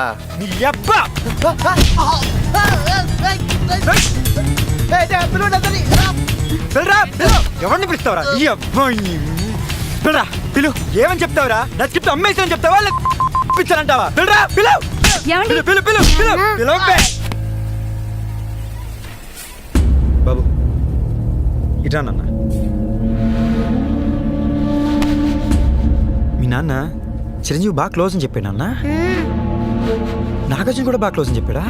ఎవరిని పిలుస్తావరా? పిల్లరా పిలు ఏమని చెప్తావురా? నా స్క్రిప్ట్ అమ్మేసి చెప్తావా పిచ్చారంటావా? పిల్లరా పిలు పిలు పిలు పిలు పిలు పిలవబ్బే. బాబు ఇట్రా నాన్న. మీ నాన్న చిరంజీవి బాగా క్లోజ్ అని చెప్పాడు నాన్న. నాగార్జున కూడా బాగా క్లోజ్ అని చెప్పాడా?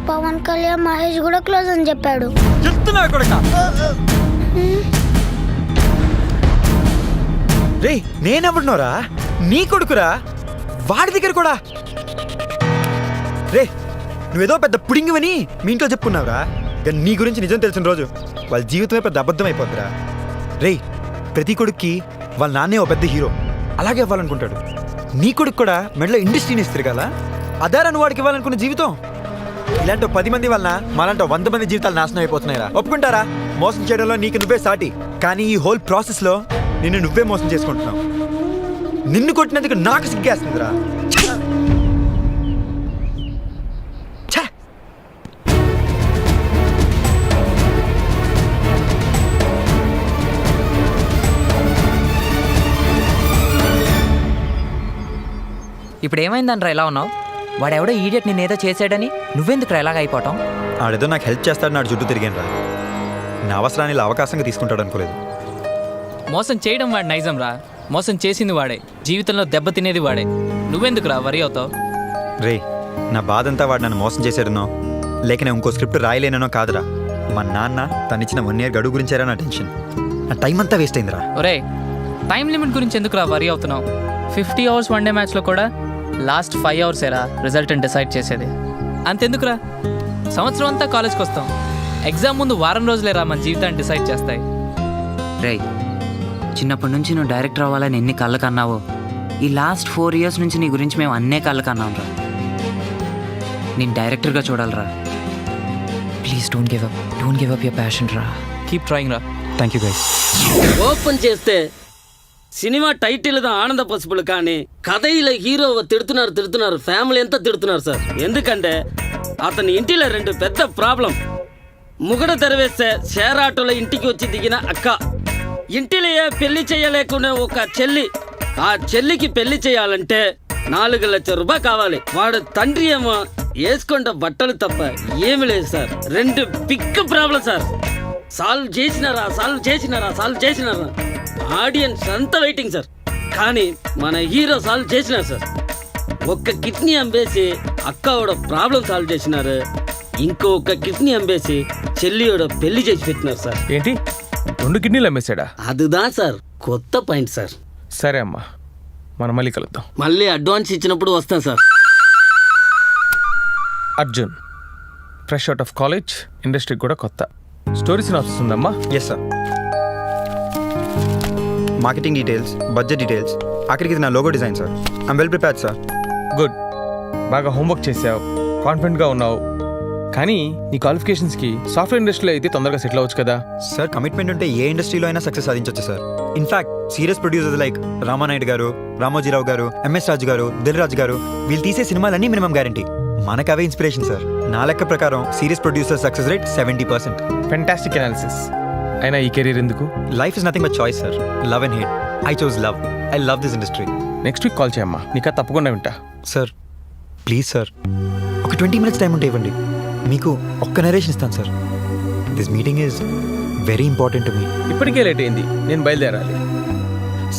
పవన్ కళ్యాణ్ మహేష్ కూడా క్లోజ్ అని చెప్పాడు. చెప్తున్నా కొడక. రే నేనెవడున్నారా? నీ కొడుకురా, వాడి దగ్గర కూడా. రే నువ్వేదో పెద్ద పుడింగివని మీ ఇంట్లో చెప్పుకున్నావురా, కానీ నీ గురించి నిజం తెలిసిన రోజు వాళ్ళ జీవితమే పెద్ద అబద్ధం అయిపోద్దిరా. రే ప్రతి కొడుక్కి వాళ్ళ నాన్నే ఓ పెద్ద హీరో, అలాగే ఇవ్వాలనుకుంటాడు. నీ కొడుకు కూడా మెడలో ఇండస్ట్రీని ఇస్తారు కదా, అదారా నువ్వు వాడికి ఇవ్వాలనుకున్న జీవితం. ఇలాంటి 10 మంది వలన మాలాంటి 100 మంది జీవితాలు నాశనం అయిపోతున్నాయిరా. ఒప్పుకుంటారా? మోసం చేయడంలో నీకు నువ్వే సాటి, కానీ ఈ హోల్ ప్రాసెస్లో నిన్ను నువ్వే మోసం చేసుకుంటున్నావు. నిన్ను కొట్టినందుకు నాకు సిగ్గేస్తుందిరా. ఇప్పుడు ఏమైందనరా ఇలా ఉన్నావు? వాడెవడో ఈడియట్ నేనేదో చేసాడని నువ్వెందుకు ఇలాగ అయిపోవటం? ఆడేదో నాకు హెల్ప్ చేస్తాడు, నాడు చుట్టూ తిరిగాను రా. నా అవసరాన్ని ఇలా అవకాశంగా తీసుకుంటాడు అనుకోలేదు. మోసం చేయడం వాడు నైజం రా, మోసం చేసింది వాడే, జీవితంలో దెబ్బ తినేది వాడే. నువ్వెందుకు రా వరి అవుతావు? రే నా బాధ అంతా వాడు నన్ను మోసం చేశాడనో లేక నేను ఇంకో స్క్రిప్ట్ రాయలేనో కాదురా. మా నాన్న తనిచ్చిన 1 year గడువు గురించారా నా టెన్షన్. నా టైం అంతా వేస్ట్ అయిందిరా. ఒరే టైం లిమిట్ గురించి ఎందుకు రా వరి అవుతున్నావు? 50 hours వన్ డే మ్యాచ్లో కూడా లాస్ట్ 5 hours ఏరా రిజల్ట్ని డిసైడ్ చేసేది. అంతెందుకురా, సంవత్సరం అంతా కాలేజ్కి వస్తాం, ఎగ్జామ్ ముందు వారం రోజులేరా మన జీవితాన్ని డిసైడ్ చేస్తాయి. రే చిన్నప్పటి నుంచి నువ్వు డైరెక్టర్ అవ్వాలని ఎన్ని కళ్ళు కన్నావో, ఈ లాస్ట్ 4 years నుంచి నీ గురించి మేము అన్నే కళ్ళు కన్నాం రా. నేను డైరెక్టర్గా చూడాలరా. Please don't give up your passion రా. కీప్ ట్రయింగ్ రా. Thank you guys. ఓపెన్ చేస్తే సినిమా టైటిల్ దా ఆనంద పసుపులు, కానీ కథ ఇలా హీరో తిడుతున్నారు, ఫ్యామిలీ అంతా తిడుతున్నారు సార్. ఎందుకంటే అతని ఇంటిలో 2 పెద్ద ప్రాబ్లం. ముగడ తెరవేస్తే షేర్ ఆటోలో ఇంటికి వచ్చి దిగిన అక్క, ఇంటిలో పెళ్లి చేయలేకునే ఒక చెల్లి, ఆ చెల్లికి పెళ్లి చేయాలంటే 4 లక్షల రూపాయలు కావాలి. వాడు తండ్రి ఏమో వేసుకుంటే బట్టలు తప్ప ఏమి లేదు సార్. 2 బిగ్ ప్రాబ్లం సార్. సాల్వ్ చేసినారా ఆడియన్స్ అంతా వెయిటింగ్ సార్, కానీ మన హీరో సాల్వ్ చేసినారు సార్. ఒక్క కిడ్నీ అమ్మేసి అక్కవడ ప్రాబ్లం సాల్వ్ చేసినారు, ఇంకొక కిడ్నీ అమ్మేసి చెల్లియోడ పెళ్లి చేసి పెట్టినారు సార్. ఏంటి 2 కిడ్నీలు అమ్మేశాడా? అదిదా సార్ కొత్త పాయింట్ సార్. సరే అమ్మా, మనం మళ్ళీ కలుద్దాం. మళ్ళీ అడ్వాన్స్ ఇచ్చినప్పుడు వస్తాం సార్. Arjun fresh out of college, industry కూడా కొత్త. స్టోరీ సినాప్సిస్ ఉందమ్మా? Yes sir. Marketing details, budget details, ఆఖరికి ఇది నా logo design sir. I'm well prepared sir. Good, బాగా హోంవర్క్ చేసావు, కాన్ఫిడెంట్గా ఉన్నావు. కానీ నీ క్వాలిఫికేషన్స్కి సాఫ్ట్వేర్ ఇండస్ట్రీలో అయితే తొందరగా సెటిల్ అవ్వచ్చు కదా. సార్ కమిట్మెంట్ ఉంటే ఏ ఇండస్ట్రీలో అయినా సక్సెస్ సాధించవచ్చు sir. In fact serious producers like Ramanaidu గారు, రామోజీరావు గారు, ఎంఎస్ రాజు గారు, దిల్ రాజు గారు, వీళ్ళు తీసే సినిమాలన్నీ మినిమం గ్యారంటీ. మనకు అవే ఇన్స్పిరేషన్ సార్. నా లెక్క ప్రకారం serious producer success rate 70%. Fantastic analysis. అయినా ఈ కెరీర్ ఎందుకు? Life is nothing but choice sir. Love and hate. I chose love. I love this industry. Next week call చేయమ్మా, నీకా తప్పకుండా వింటా. సార్ ప్లీజ్ సార్, ఒక 20 minutes టైం ఉంటే ఇవ్వండి, మీకు ఒక్క నరేషన్ ఇస్తాను సార్. This meeting is very important to me. ఇప్పటికే లేట్ అయింది, నేను బయలుదేరాలి.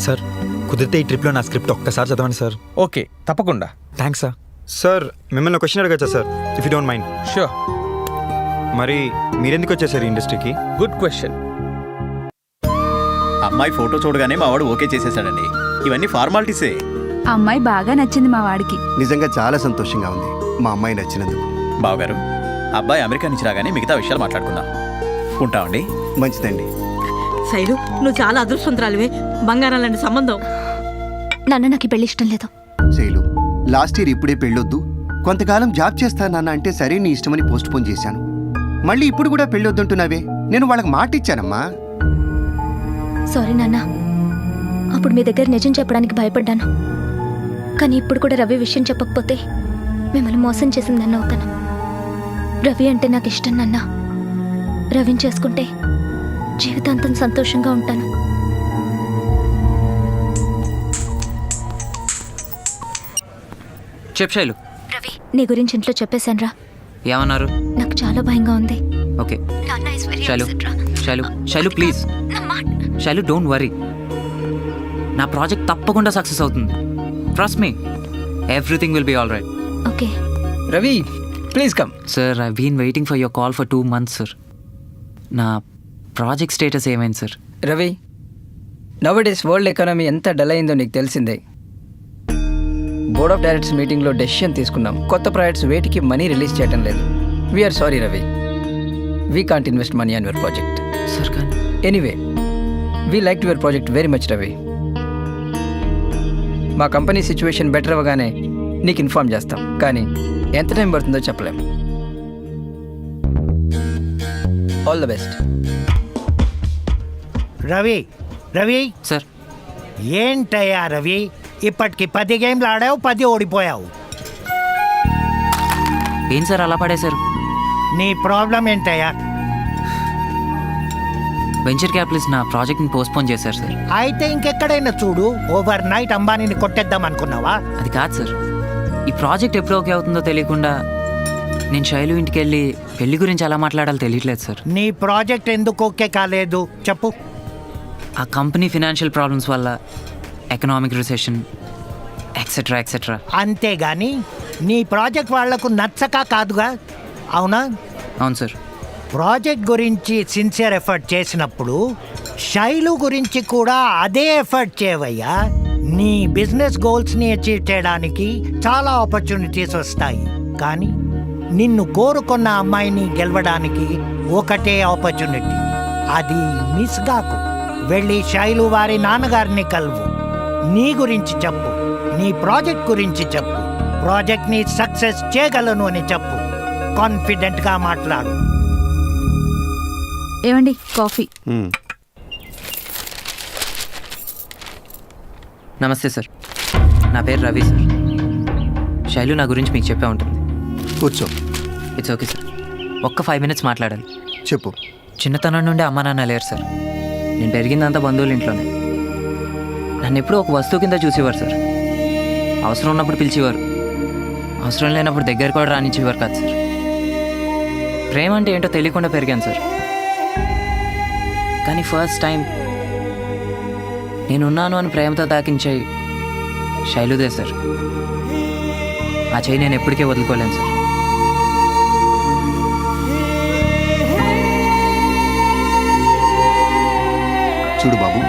సార్ కుదిరితే ఈ ట్రిప్లో నా స్క్రిప్ట్ ఒక్కసారి చదవండి సార్. ఓకే తప్పకుండా. Thanks sir. సార్ మిమ్మల్ని ఒక క్వశ్చన్ అడగచ్చా sir, if you don't mind? Sure. మరి మీరెందుకు వచ్చేసారు ఇండస్ట్రీకి? Good question. అమ్మాయి ఫోటో చూడగానే మా వాడు ఓకే చేసేసాడండి. ఇవన్నీ ఫార్మాలిటీసే. అమ్మాయి బాగా నచ్చింది మా వాడికి. నిజంగా చాలా సంతోషంగా ఉంది మా అమ్మాయి నచ్చినందుకు. బావగారు, అబ్బాయి అమెరికా నుంచి రాగానే మిగతా విషయాలు మాట్లాడుకుందాం. ఉంటామండి. మంచిదండి. శైలు, నువ్వు చాలా అదృష్టవంతురాలివే. బంగారం లాంటి సంబంధం. నాన్న నాకు ఈ పెళ్లి ఇష్టం లేదు. శైలు, లాస్ట్ ఇయర్ ఇప్పుడే పెళ్ళొద్దు, కొంతకాలం జాబ్ చేస్తానన్న అంటే సరే నీ ఇష్టమని పోస్ట్ పోన్ చేశాను. మళ్ళీ ఇప్పుడు కూడా పెళ్ళొద్దంటున్నావే. నేను వాళ్ళకి మాట ఇచ్చానమ్మా. సారీ నాన్న, అప్పుడు మీ దగ్గర నిజం చెప్పడానికి భయపడ్డాను. కానీ ఇప్పుడు కూడా రవి విషయం చెప్పకపోతే మిమ్మల్ని మోసం చేసిందన్న అవుతాను. రవి అంటే నాకు ఇష్టం నాన్న. రవిని చేసుకుంటే జీవితాంతం సంతోషంగా ఉంటాను. చెప్పు శైలు. రవి, నీ గురించి ఇంట్లో చెప్పేశానురా. ఏమన్నారు? నాకు చాలా భయంగా ఉంది. Okay Shailu, Shailu, Shailu please. Shailu don't worry, నా ప్రాజెక్ట్ తప్పకుండా సక్సెస్ అవుతుంది. Trust me, everything will be all right. Okay Ravi please come. Sir I been waiting for your call for 2 months sir. నా ప్రాజెక్ట్ స్టేటస్ ఏమైంది sir? Ravi, nowadays world economy ఎంత dull అయిందో నీకు తెలిసిందే. Board of directors మీటింగ్లో decision తీసుకున్నాం. కొత్త projects వేటికి మనీ రిలీజ్ చేయడం లేదు. We're sorry Ravi, we can't invest money on your project. Sir కానీ anyway, we like your project very much Ravi. మా కంపెనీ సిచ్యువేషన్ బెటర్ అవ్వగానే నీకు ఇన్ఫార్మ్ చేస్తాం, కానీ ఎంత టైం పడుతుందో చెప్పలేం. All the best. Ravi, Ravi sir. ఏంటయ్యా రవి, ఇప్పటికి 10 గేమ్లు ఆడావు, 10 ఓడిపోయావు. ఏం సార్ అలా పడేశారు? నీ ప్రాబ్లం ఏంటయ్యా? వెంచర్ క్యాపిటలిస్ట్ నా ప్రాజెక్ట్ని పోస్ట్పోన్ చేశారు సార్. అయితే ఇంకెక్కడైనా చూడు. ఓవర్ నైట్ అంబానీని కొట్టేద్దాం అనుకున్నావా? అది కాదు సార్, ఈ ప్రాజెక్ట్ ఎప్పుడు ఓకే అవుతుందో తెలియకుండా నేను శైలు ఇంటికి వెళ్ళి పెళ్లి గురించి ఎలా మాట్లాడాలో తెలియట్లేదు సార్. నీ ప్రాజెక్ట్ ఎందుకు ఓకే కాలేదు చెప్పు. ఆ కంపెనీ ఫినాన్షియల్ ప్రాబ్లమ్స్ వల్ల, ఎకనామిక్ రిసెషన్, ఎక్సెట్రా ఎక్సెట్రా. అంతేగాని నీ ప్రాజెక్ట్ వాళ్లకు నచ్చక కాదుగా, అవునా? అవును సార్. ప్రాజెక్ట్ గురించి సిన్సియర్ ఎఫర్ట్ చేసినప్పుడు శైలు గురించి కూడా అదే ఎఫర్ట్ చేయవయ్యా. నీ బిజినెస్ గోల్స్ని అచీవ్ చేయడానికి చాలా ఆపర్చునిటీస్ వస్తాయి, కానీ నిన్ను కోరుకున్న అమ్మాయిని గెలవడానికి ఒకటే ఆపర్చునిటీ. అది మిస్ కాకు. వెళ్ళి శైలు వారి నాన్నగారిని కలువు. నీ గురించి చెప్పు, నీ ప్రాజెక్ట్ గురించి చెప్పు, ప్రాజెక్ట్ని సక్సెస్ చేయగలను అని చెప్పు. కాన్ఫిడెంట్గా మాట్లాడు. ఏమండి కాఫీ? నమస్తే సార్, నా పేరు రవి సార్. శైలు నా గురించి మీకు చెప్పే ఉంటుంది. కూర్చో. It's okay sir. ఒక్క 5 minutes మాట్లాడాలి. చెప్పు. చిన్నతనం నుండి అమ్మ నాన్న లేరు సార్. నేను పెరిగిందంతా బంధువుల ఇంట్లోనే. నన్ను ఎప్పుడూ ఒక వస్తువు కింద చూసేవారు సార్. అవసరం ఉన్నప్పుడు పిలిచేవారు, అవసరం లేనప్పుడు దగ్గర కూడా రానిచ్చేవారు కాదు సార్. ప్రేమ అంటే ఏంటో తెలియకుండా పెరిగాను సార్. కానీ ఫస్ట్ టైం నేనున్నాను అని ప్రేమతో తాకించే శైలుదే సార్. ఆ చేయి నేను ఎప్పటికీ వదులుకోలేను సార్. చూడు బాబు,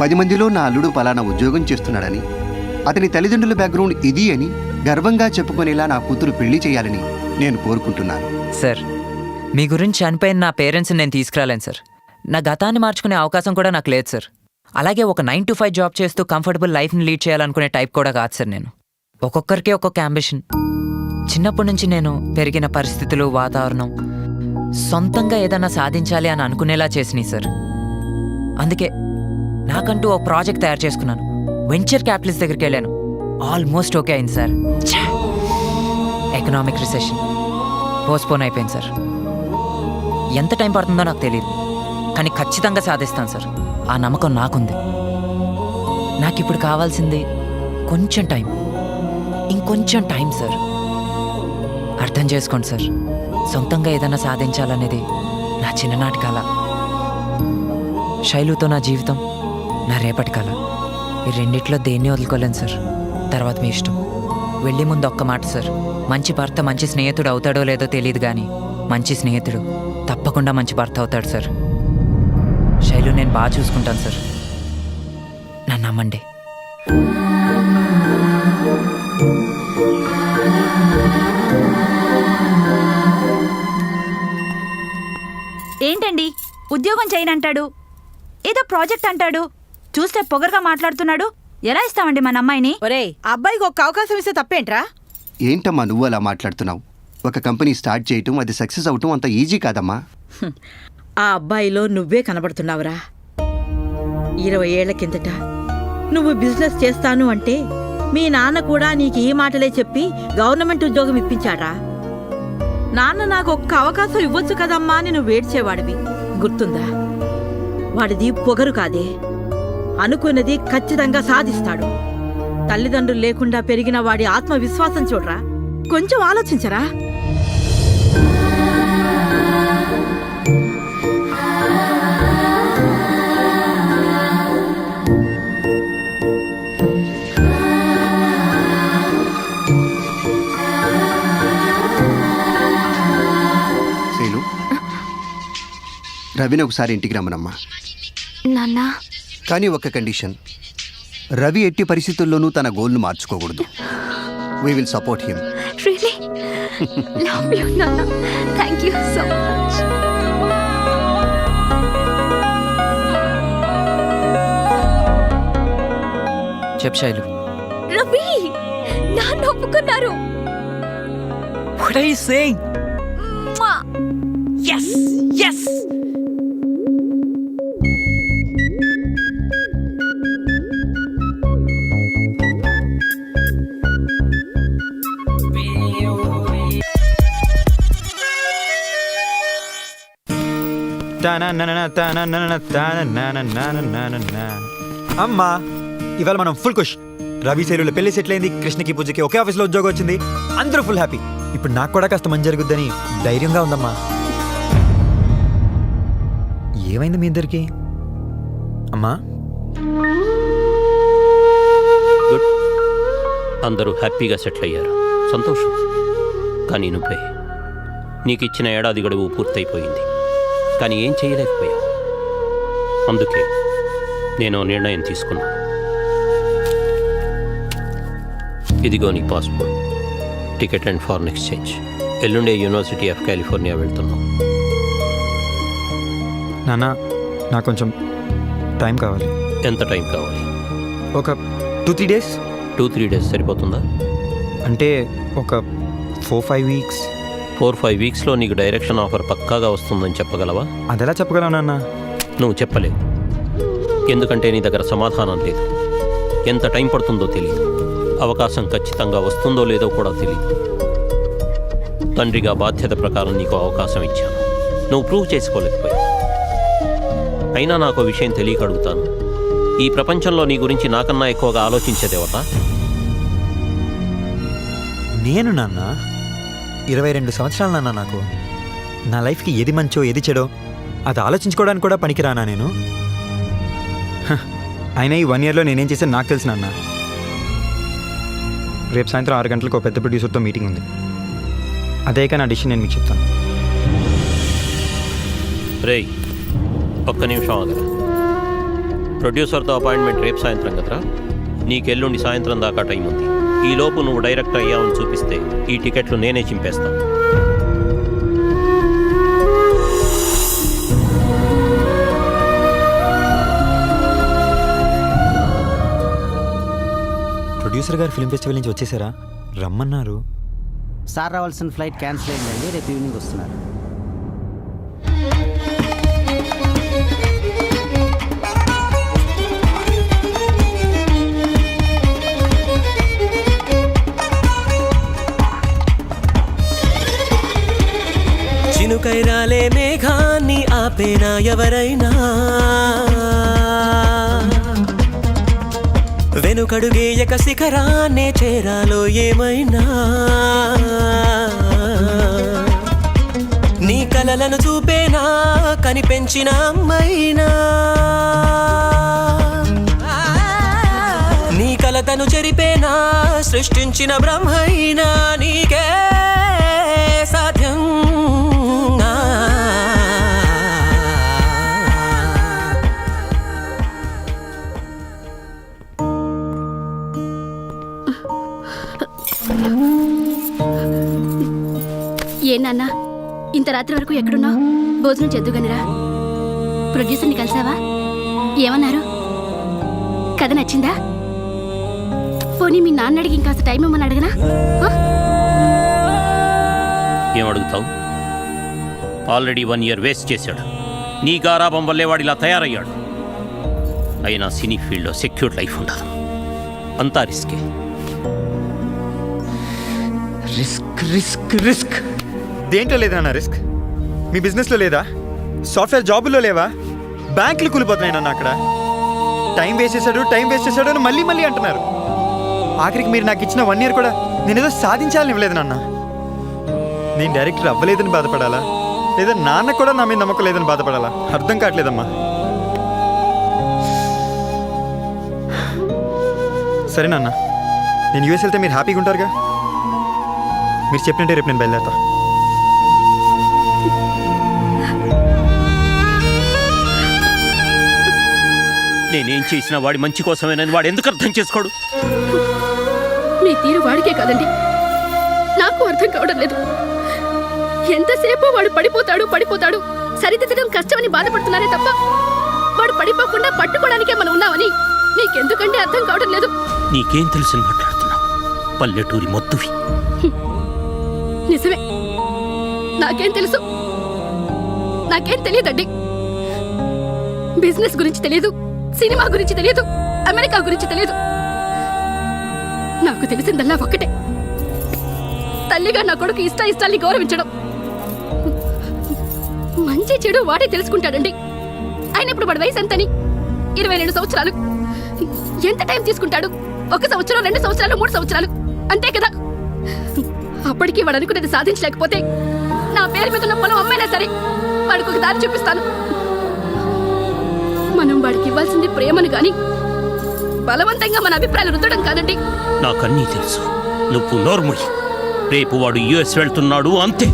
10 మందిలో నా అల్లుడు పలానా ఉద్యోగం చేస్తున్నాడని, అతని తల్లిదండ్రుల బ్యాక్గ్రౌండ్ ఇది అని గర్వంగా చెప్పుకునేలా నా కూతురు పెళ్లి చేయాలని నేను కోరుకుంటున్నాను. సార్, మీ గురించి చనిపోయిన నా పేరెంట్స్ని నేను తీసుకురాలేను సార్. నా గతాన్ని మార్చుకునే అవకాశం కూడా నాకు లేదు సార్. అలాగే ఒక 9 to 5 జాబ్ చేస్తూ కంఫర్టబుల్ లైఫ్ని లీడ్ చేయాలనుకునే టైప్ కూడా కాదు సార్ నేను. ఒక్కొక్కరికి ఒక్కొక్క అంబిషన్. చిన్నప్పటి నుంచి నేను పెరిగిన పరిస్థితులు, వాతావరణం సొంతంగా ఏదైనా సాధించాలి అని అనుకునేలా చేసినాయి సార్. అందుకే నాకంటూ ఓ ప్రాజెక్ట్ తయారు చేసుకున్నాను. వెంచర్ క్యాపిటలిస్ట్ దగ్గరికి వెళ్ళాను. ఆల్మోస్ట్ ఓకే అయింది సార్. ఎకనామిక్ రిసెషన్ పోస్ట్పోన్ అయిపోయింది సార్. ఎంత టైం పడుతుందో నాకు తెలియదు, కానీ ఖచ్చితంగా సాధిస్తాను సార్. ఆ నమ్మకం నాకుంది. నాకు ఇప్పుడు కావాల్సింది కొంచెం టైం, ఇంకొంచెం టైం సార్. అర్థం చేసుకోండి సార్, సొంతంగా ఏదైనా సాధించాలనేది నా చిన్ననాటి కళ. శైలుతో నా జీవితం, నా రేపటి కళ. ఈ రెండిట్లో దేన్ని వదులుకోలేను సార్. తర్వాత మీ ఇష్టం. వెళ్ళే ముందు ఒక్క మాట సార్, మంచి భర్త మంచి స్నేహితుడు అవుతాడో లేదో తెలియదు, కానీ మంచి స్నేహితుడు తప్పకుండా మంచి భర్త అవుతాడు సార్. శైలు నేను బాగా చూసుకుంటాను సార్, నన్ను నమ్మండి. ఏంటండి ఉద్యోగం చేయనంటాడు, ఏదో ప్రాజెక్ట్ అంటాడు, చూస్తే పొగరుగా మాట్లాడుతున్నాడు. ఎలా ఇస్తామండి మన అమ్మాయిని? ఒరే, అబ్బాయికి ఒక అవకాశం ఇస్తే తప్పేంట్రా? ఏంటమ్మా నువ్వు అలా మాట్లాడుతున్నావు? ఒక కంపెనీ స్టార్ట్ చేయటం, అది సక్సెస్ అవటం అంత ఈజీ కాదమ్మా. ఆ అబ్బాయిలో నువ్వే కనబడుతున్నావురా. 20 ఏళ్ల కిందట నువ్వు బిజినెస్ చేస్తాను అంటే మీ నాన్న కూడా నీకు ఈ మాటలే చెప్పి గవర్నమెంట్ ఉద్యోగం ఇప్పించాడా? నాన్న నాకు ఒక్క అవకాశం ఇవ్వచ్చు కదమ్మా అని నువ్వు ఏడ్చేవాడివి, గుర్తుందా? వాడిది పొగరు కాదే, అనుకున్నది ఖచ్చితంగా సాధిస్తాడు. తల్లిదండ్రులు లేకుండా పెరిగిన వాడి ఆత్మవిశ్వాసం చూడరా, కొంచెం ఆలోచించరా. శైలు, రవిని ఒకసారి ఇంటికి రమ్మనమ్మా. నాన్నా, కానీ ఒక కండిషన్, రవి ఎట్టి పరిస్థితుల్లోనూ తన గోల్ను మార్చుకోకూడదు. We will support him. Really love you నాన్నా, థ్యాంక్ యూ సో మచ్. చెప్ శైలు. రవి, నాన్న ఒప్పుకున్నారు. What are you saying? Yes, yes. అమ్మా, ఇవాళ మనం ఫుల్ ఖుష్. రవి శైలుల పెళ్లి సెటిల్ అయింది, కృష్ణకి పూజకి ఒకే ఆఫీస్లో ఉద్యోగం వచ్చింది, అందరూ ఫుల్ హ్యాపీ. ఇప్పుడు నాకు కూడా కాస్త మంచి జరుగుద్దని ధైర్యంగా ఉందమ్మా. ఏమైంది మీ ఇద్దరికి అమ్మా? గుడ్, అందరూ హ్యాపీగా సెటిల్ అయ్యారు, సంతోషం. కానీ నువ్వే, నీకు ఇచ్చిన ఏడాది గడువు పూర్తయిపోయింది, కానీ ఏం చేయలేకపోయావు. అందుకే నేను నిర్ణయం తీసుకున్నాను. ఇదిగో నీ passport, ticket and foreign exchange. ఎల్లుండే యూనివర్సిటీ ఆఫ్ కాలిఫోర్నియా వెళ్తున్నాం. నాన్న, నాకు కొంచెం టైం కావాలి. ఎంత టైం కావాలి? ఒక 2-3 డేస్. 2-3 డేస్ సరిపోతుందా? అంటే ఒక 4-5 వీక్స్. 4-5 వీక్స్లో నీకు డైరెక్షన్ ఆఫర్ పక్కాగా వస్తుందని చెప్పగలవా? అదెలా చెప్పగలవు నాన్న? నువ్వు చెప్పలేవు, ఎందుకంటే నీ దగ్గర సమాధానం లేదు. ఎంత టైం పడుతుందో తెలియదు, అవకాశం ఖచ్చితంగా వస్తుందో లేదో కూడా తెలియదు. తండ్రిగా బాధ్యత ప్రకారం నీకు అవకాశం ఇచ్చాను, నువ్వు ప్రూవ్ చేసుకోలేకపోయావు. అయినా నాకు విషయం తెలియక అడుగుతాను, ఈ ప్రపంచంలో నీ గురించి నాకన్నా ఎక్కువగా ఆలోచించేదేవత? నేను నాన్న, 22 సంవత్సరాలు నాన్న. నాకు నా లైఫ్కి ఏది మంచో ఏది చెడో అది ఆలోచించుకోవడానికి కూడా పనికిరానా నేను? అయినా ఈ 1 ఇయర్లో నేనేం చేశాను నాకు తెలుసు నాన్న. రేపు సాయంత్రం 6 గంటలకు ఒక పెద్ద ప్రొడ్యూసర్తో మీటింగ్ ఉంది. అదే కానీ నా డిసిషన్ నేను మీకు చెప్తాను. రేయ్, ఒక్క నిమిషం ఆగరా. ప్రొడ్యూసర్తో అపాయింట్మెంట్ రేపు సాయంత్రం కదరా? నీకెల్లుండి సాయంత్రం దాకా టైం ఉంది. ఈలోపు నువ్వు డైరెక్టర్ అయ్యావని చూపిస్తే ఈ టికెట్లు నేనే చింపేస్తాను. ప్రొడ్యూసర్ గారు ఫిల్మ్ ఫెస్టివల్ నుంచి వచ్చేసారా? రమ్మన్నారు. సార్ రావాల్సిన ఫ్లైట్ క్యాన్సిల్ అయిందండి, రేపు ఈవినింగ్ వస్తున్నారు. చినుకైరాలే మేఘాన్ని ఆపేనా ఎవరైనా, వెనుకడుగేయక శిఖరాన్నే చేరాలో ఏమైనా, నీ కలలను చూపేనా కనిపెంచిన అమ్మైనా, నీ కలతను చెరిపేనా సృష్టించిన బ్రహ్మైనా, నీకే సాధ్యం. ఏ నాన్న, ఇంత రాత్రి వరకు ఎక్కడున్నావు? భోజనం చేద్దుగానిరా. ప్రొడ్యూసర్ని కలిసావా? ఏమన్నారు? కథ నచ్చిందా? పోనీ మీ నాన్న అడిగి ఇంకాస్త టైం ఇవ్వమని అడగనా? ఏమడుగుతావు? ఆల్రెడీ 1 ఇయర్ వేస్ట్ చేశాడు. నీ గారాబం వల్లే వాడు ఇలా తయారయ్యాడు. అయినా సినీ ఫీల్డ్లో సెక్యూర్ లైఫ్ ఉండదు, అంతా రిస్కే. రిస్క్ రిస్క్ రిస్క్ దేంట్లో లేదన్నా రిస్క్? మీ బిజినెస్లో లేదా? సాఫ్ట్వేర్ జాబుల్లో లేవా? బ్యాంకులు కూలిపోతున్నాయి నన్ను. అక్కడ టైం వేస్ట్ చేశాడు అని మళ్ళీ మళ్ళీ అంటున్నారు. ఆఖరికి మీరు నాకు ఇచ్చిన 1 year కూడా నేనేదో సాధించాలని ఇవ్వలేదు నాన్న. నేను డైరెక్టర్ అవ్వలేదని బాధపడాలా, లేదా నాన్న కూడా నా మీద నమ్మకం లేదని బాధపడాలా అర్థం కావట్లేదమ్మా. సరే నాన్న, నేను యూఎస్ వెళ్తే మీరు హ్యాపీగా ఉంటారుగా? మీరు చెప్పినట్టే రేపు నేను బయలుదేరతా. నేనేం చేసినా వాడి మంచి కోసమేనని వాడు ఎందుకు అర్థం చేసుకోడు? మీ తీరు వాడికే కాదండి, నాకు అర్థం కావడం లేదు. ఎంతసేపు వాడు పడిపోతాడు సరిదిద్దడం కష్టమని బాధపడుతున్నారే తప్ప వాడు పడిపోకుండా పట్టుకోవడానికే మనం ఉన్నామని మీకెందుకంటే అర్థం కావడం లేదు. నీకేం తెలుసని మాట్లాడుతున్నావు? పల్లెటూరి మొత్తువి. నిజమే, నాకేం తెలుసు? నాకేం తెలియదండి. బిజినెస్ గురించి తెలియదు, సినిమా గురించి తెలియదు, అమెరికా గురించి తెలియదు. నాకు తెలిసిందల్లా ఒక్కటే, తల్లిగా నా కొడుకు ఇష్టాల్ని గౌరవించడం. మంచి చెడు వాడే తెలుసుకుంటాడండి. ఆయన ఇప్పుడు వాడి వయసు ఎంతని? 22 సంవత్సరాలు. ఎంత టైం తీసుకుంటాడు? 1 సంవత్సరం, 2 సంవత్సరాలు, 3 సంవత్సరాలు, అంతే కదా. అప్పటికి వాడు అనుకునేది సాధించలేకపోతే నా పేరు మీద ఉన్న పొలం అమ్మైనా సరే వాడికి ఒక దారి చూపిస్తాను. మనం వాడికి ఇవ్వాల్సింది ప్రేమను గాని బలవంతంగా మన అభిప్రాయాలు రుద్దడం కాదండి. నాకన్నీ తెలుసు, నువ్వు నోర్ముయ్. రేపు వాడు యుఎస్ వెళ్తున్నాడు, అంతే.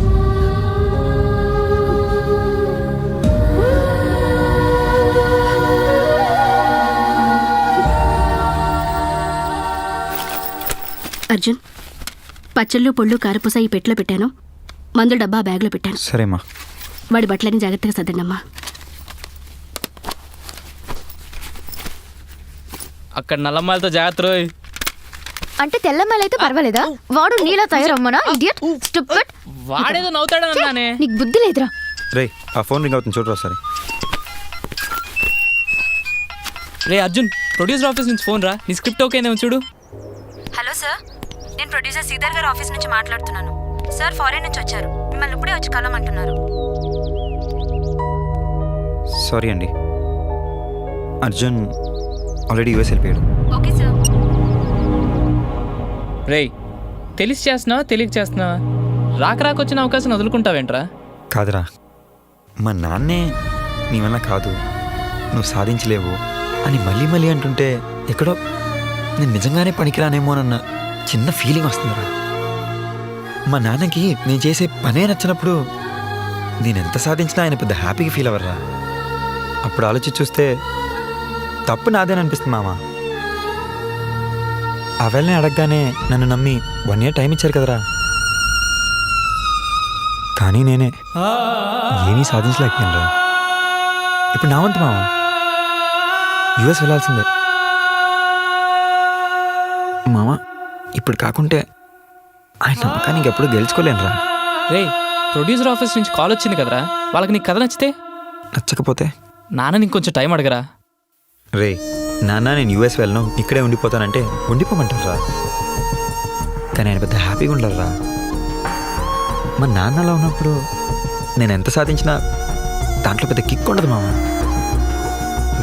అర్జున్, పచ్చళ్ళు పొళ్ళు కారపూస ఈ పెట్లో పెట్టాను, మందుల డబ్బా బ్యాగ్లో పెట్టాను. సరేమ్మా. వాడి బట్టలని జాగ్రత్తగా సర్దండమ్మా. అక్కడ నల్లమ్మాలతో జాగ్రత్త రోయ్. అంటే తెల్లమ్మాయిలైతే పర్వాలేదా? వాడు నీలా తయారమ్మనా? Idiot, stupid. వాడేదో నవ్వుతాడన్నానే. నీకు బుద్ధి లేదురా. రే, ఆ ఫోన్ రింగ్ అవుతుంది చూడరా సరే. రే అర్జున్, ప్రొడ్యూసర్ ఆఫీస్ నుంచి ఫోన్ రా. నీ స్క్రిప్ట్ ఓకేనేమో చూడు. హలో సార్, నేను ప్రొడ్యూసర్ శ్రీధర్ గారి ఆఫీస్ నుంచి మాట్లాడుతున్నాను. సార్ ఫారెన్ నుంచి వచ్చారు, మిమ్మల్ని ఇప్పుడే వచ్చి కలవమంటున్నారు. సారీ అండి, అర్జున్ ఆల్రెడీ యూఎస్ వెళ్ళిపోయాడు. Okay sir. రే, తెలిసి చేస్తున్నావా తెలియక చేస్తున్నావా? రాకొచ్చిన అవకాశం వదులుకుంటావేంట్రా? కాదురా, మా నాన్నే నీ వల్ల కాదు, నువ్వు సాధించలేవు అని మళ్ళీ అంటుంటే ఎక్కడో నేను నిజంగానే పనికిరానేమోనన్న చిన్న ఫీలింగ్ వస్తుందిరా. మా నాన్నకి నేను చేసే పనే నచ్చినప్పుడు నేను ఎంత సాధించినా ఆయన పెద్ద హ్యాపీగా ఫీల్ అవ్వరా. అప్పుడు ఆలోచించి చూస్తే తప్పు నాదేననిపిస్తుంది మామ. ఆ వెళ్ళని అడగగానే నన్ను నమ్మి 1 year టైం ఇచ్చారు కదరా. కానీ నేనే ఏమీ సాధించలేకపోయినరా. ఇప్పుడు నా వంతు మామ, యుఎస్ వెళ్ళాల్సిందే మామ. ఇప్పుడు కాకుంటే ఆయన నమ్మకానికి ఎప్పుడు గెలుచుకోలేనురా. రే, ప్రొడ్యూసర్ ఆఫీస్ నుంచి కాల్ వచ్చింది కదరా, వాళ్ళకి నీకు కథ నచ్చితే? నచ్చకపోతే నాన్న నీకు కొంచెం టైం అడగరా. రే నాన్న, నేను యూఎస్ వెళ్ళను, ఇక్కడే ఉండిపోతానంటే ఉండిపోమంటారా. కానీ ఆయన పెద్ద హ్యాపీగా ఉండరురా. మా నాన్న అలా ఉన్నప్పుడు నేను ఎంత సాధించినా దాంట్లో పెద్ద కిక్ ఉండదు మామ.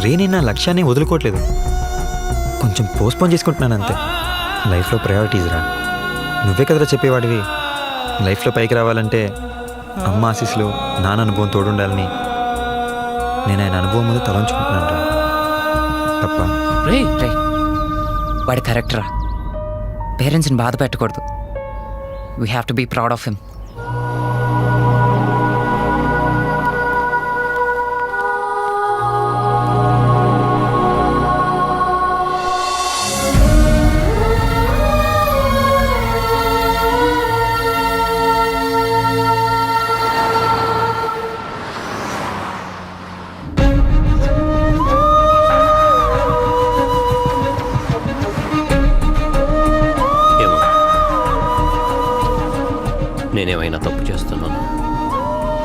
రే, నేను నా లక్ష్యాన్ని వదులుకోవట్లేదు, కొంచెం పోస్ట్పోన్ చేసుకుంటున్నాను అంతే. లైఫ్లో ప్రయారిటీస్ రా. నువ్వే కదరా చెప్పేవాడివి, లైఫ్లో పైకి రావాలంటే అమ్మ ఆశీస్సులు, నాన్న అనుభవం తోడుండాలని. నేను ఆయన అనుభవం ముందు తలంచుకుంటున్నాను రా. తప్ప? రే రే, వాడి కరెక్ట్ రా. పేరెంట్స్ని బాధ పెట్టకూడదు. We have to be proud of him. నేనేమైనా తప్పు చేస్తున్నాను?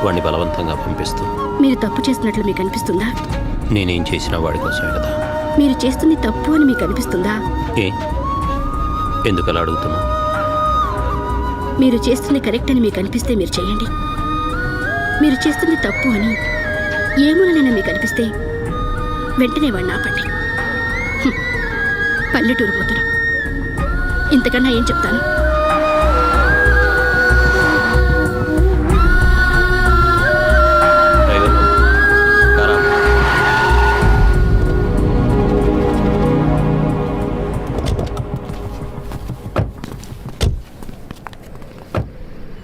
వాడిని బలవంతంగా పంపిస్తూ మీరు తప్పు చేస్తున్నట్లు మీకు అనిపిస్తుందా? నేనేం చేసినా వాడి కోసమే కదా. మీరు చేస్తుంది తప్పు అని మీకు అనిపిస్తుందా? ఏ, ఎందుకు అలా అడుగుతున్నావు? మీరు చేస్తుంది కరెక్ట్ అని మీకు అనిపిస్తే మీరు చేయండి. మీరు చేస్తుంది తప్పు అని ఏమూలనైనా మీకు అనిపిస్తే వెంటనే వాడిని ఆపండి. పల్లెటూరు పోతున్నాం, ఇంతకన్నా ఏం చెప్తాను? డ్రైవర్ కారా.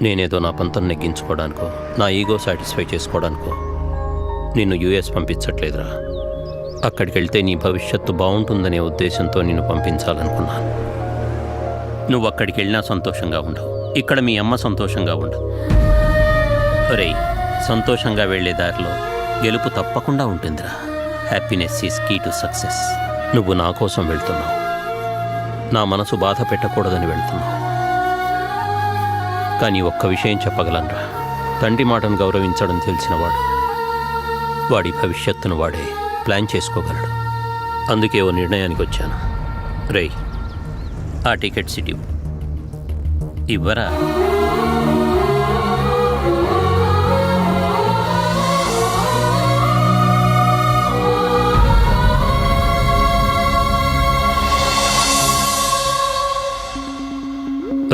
నేనేదో నా పంతం నెగ్గించుకోవడానికో నా ఈగో సాటిస్ఫై చేసుకోవడానికో నిన్ను యుఎస్ పంపించట్లేదురా. అక్కడికి వెళ్తే నీ భవిష్యత్తు బాగుంటుందనే ఉద్దేశంతో నిన్ను పంపించాలనుకున్నాను. నువ్వు అక్కడికి వెళ్ళినా సంతోషంగా ఉండవు, ఇక్కడ మీ అమ్మ సంతోషంగా ఉండదు. ఒరేయ్, సంతోషంగా వెళ్ళే దారిలో గెలుపు తప్పకుండా ఉంటుందిరా. Happiness is key to success. నువ్వు నా కోసం వెళ్తున్నావు, నా మనసు బాధ పెట్టకూడదని వెళ్తున్నావు. కానీ ఒక్క విషయం చెప్పగలనురా, తండ్రి మాటను గౌరవించడం తెలిసినవాడు వాడి భవిష్యత్తును వాడే ప్లాన్ చేసుకోగలడు. అందుకే ఓ నిర్ణయానికి వచ్చాను. రేయ్, ఆ టికెట్ సిటీ ఇవ్వరా?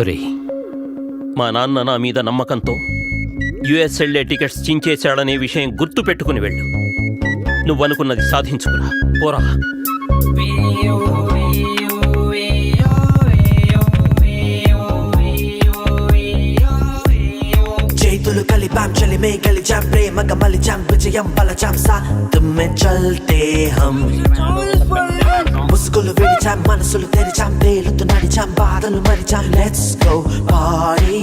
రేయ్, మా నాన్న నా మీద నమ్మకంతో యుఎస్ వెళ్ళే టికెట్స్ చించేశాడనే విషయం గుర్తు పెట్టుకుని వెళ్ళు. నువ్వనుకున్నది సాధించుకురా, పోరా. చేతులు కలిపాం చలిమే కలిచాం ప్రేమగా మలిచాం విజయం బలచాం సాతుమే చల్తే హం ముసుగులు విడిచాం మనసులు తెరిచాం తేలుతూ నడిచాం బాధలు మరిచాం లెట్స్ గో పార్టీ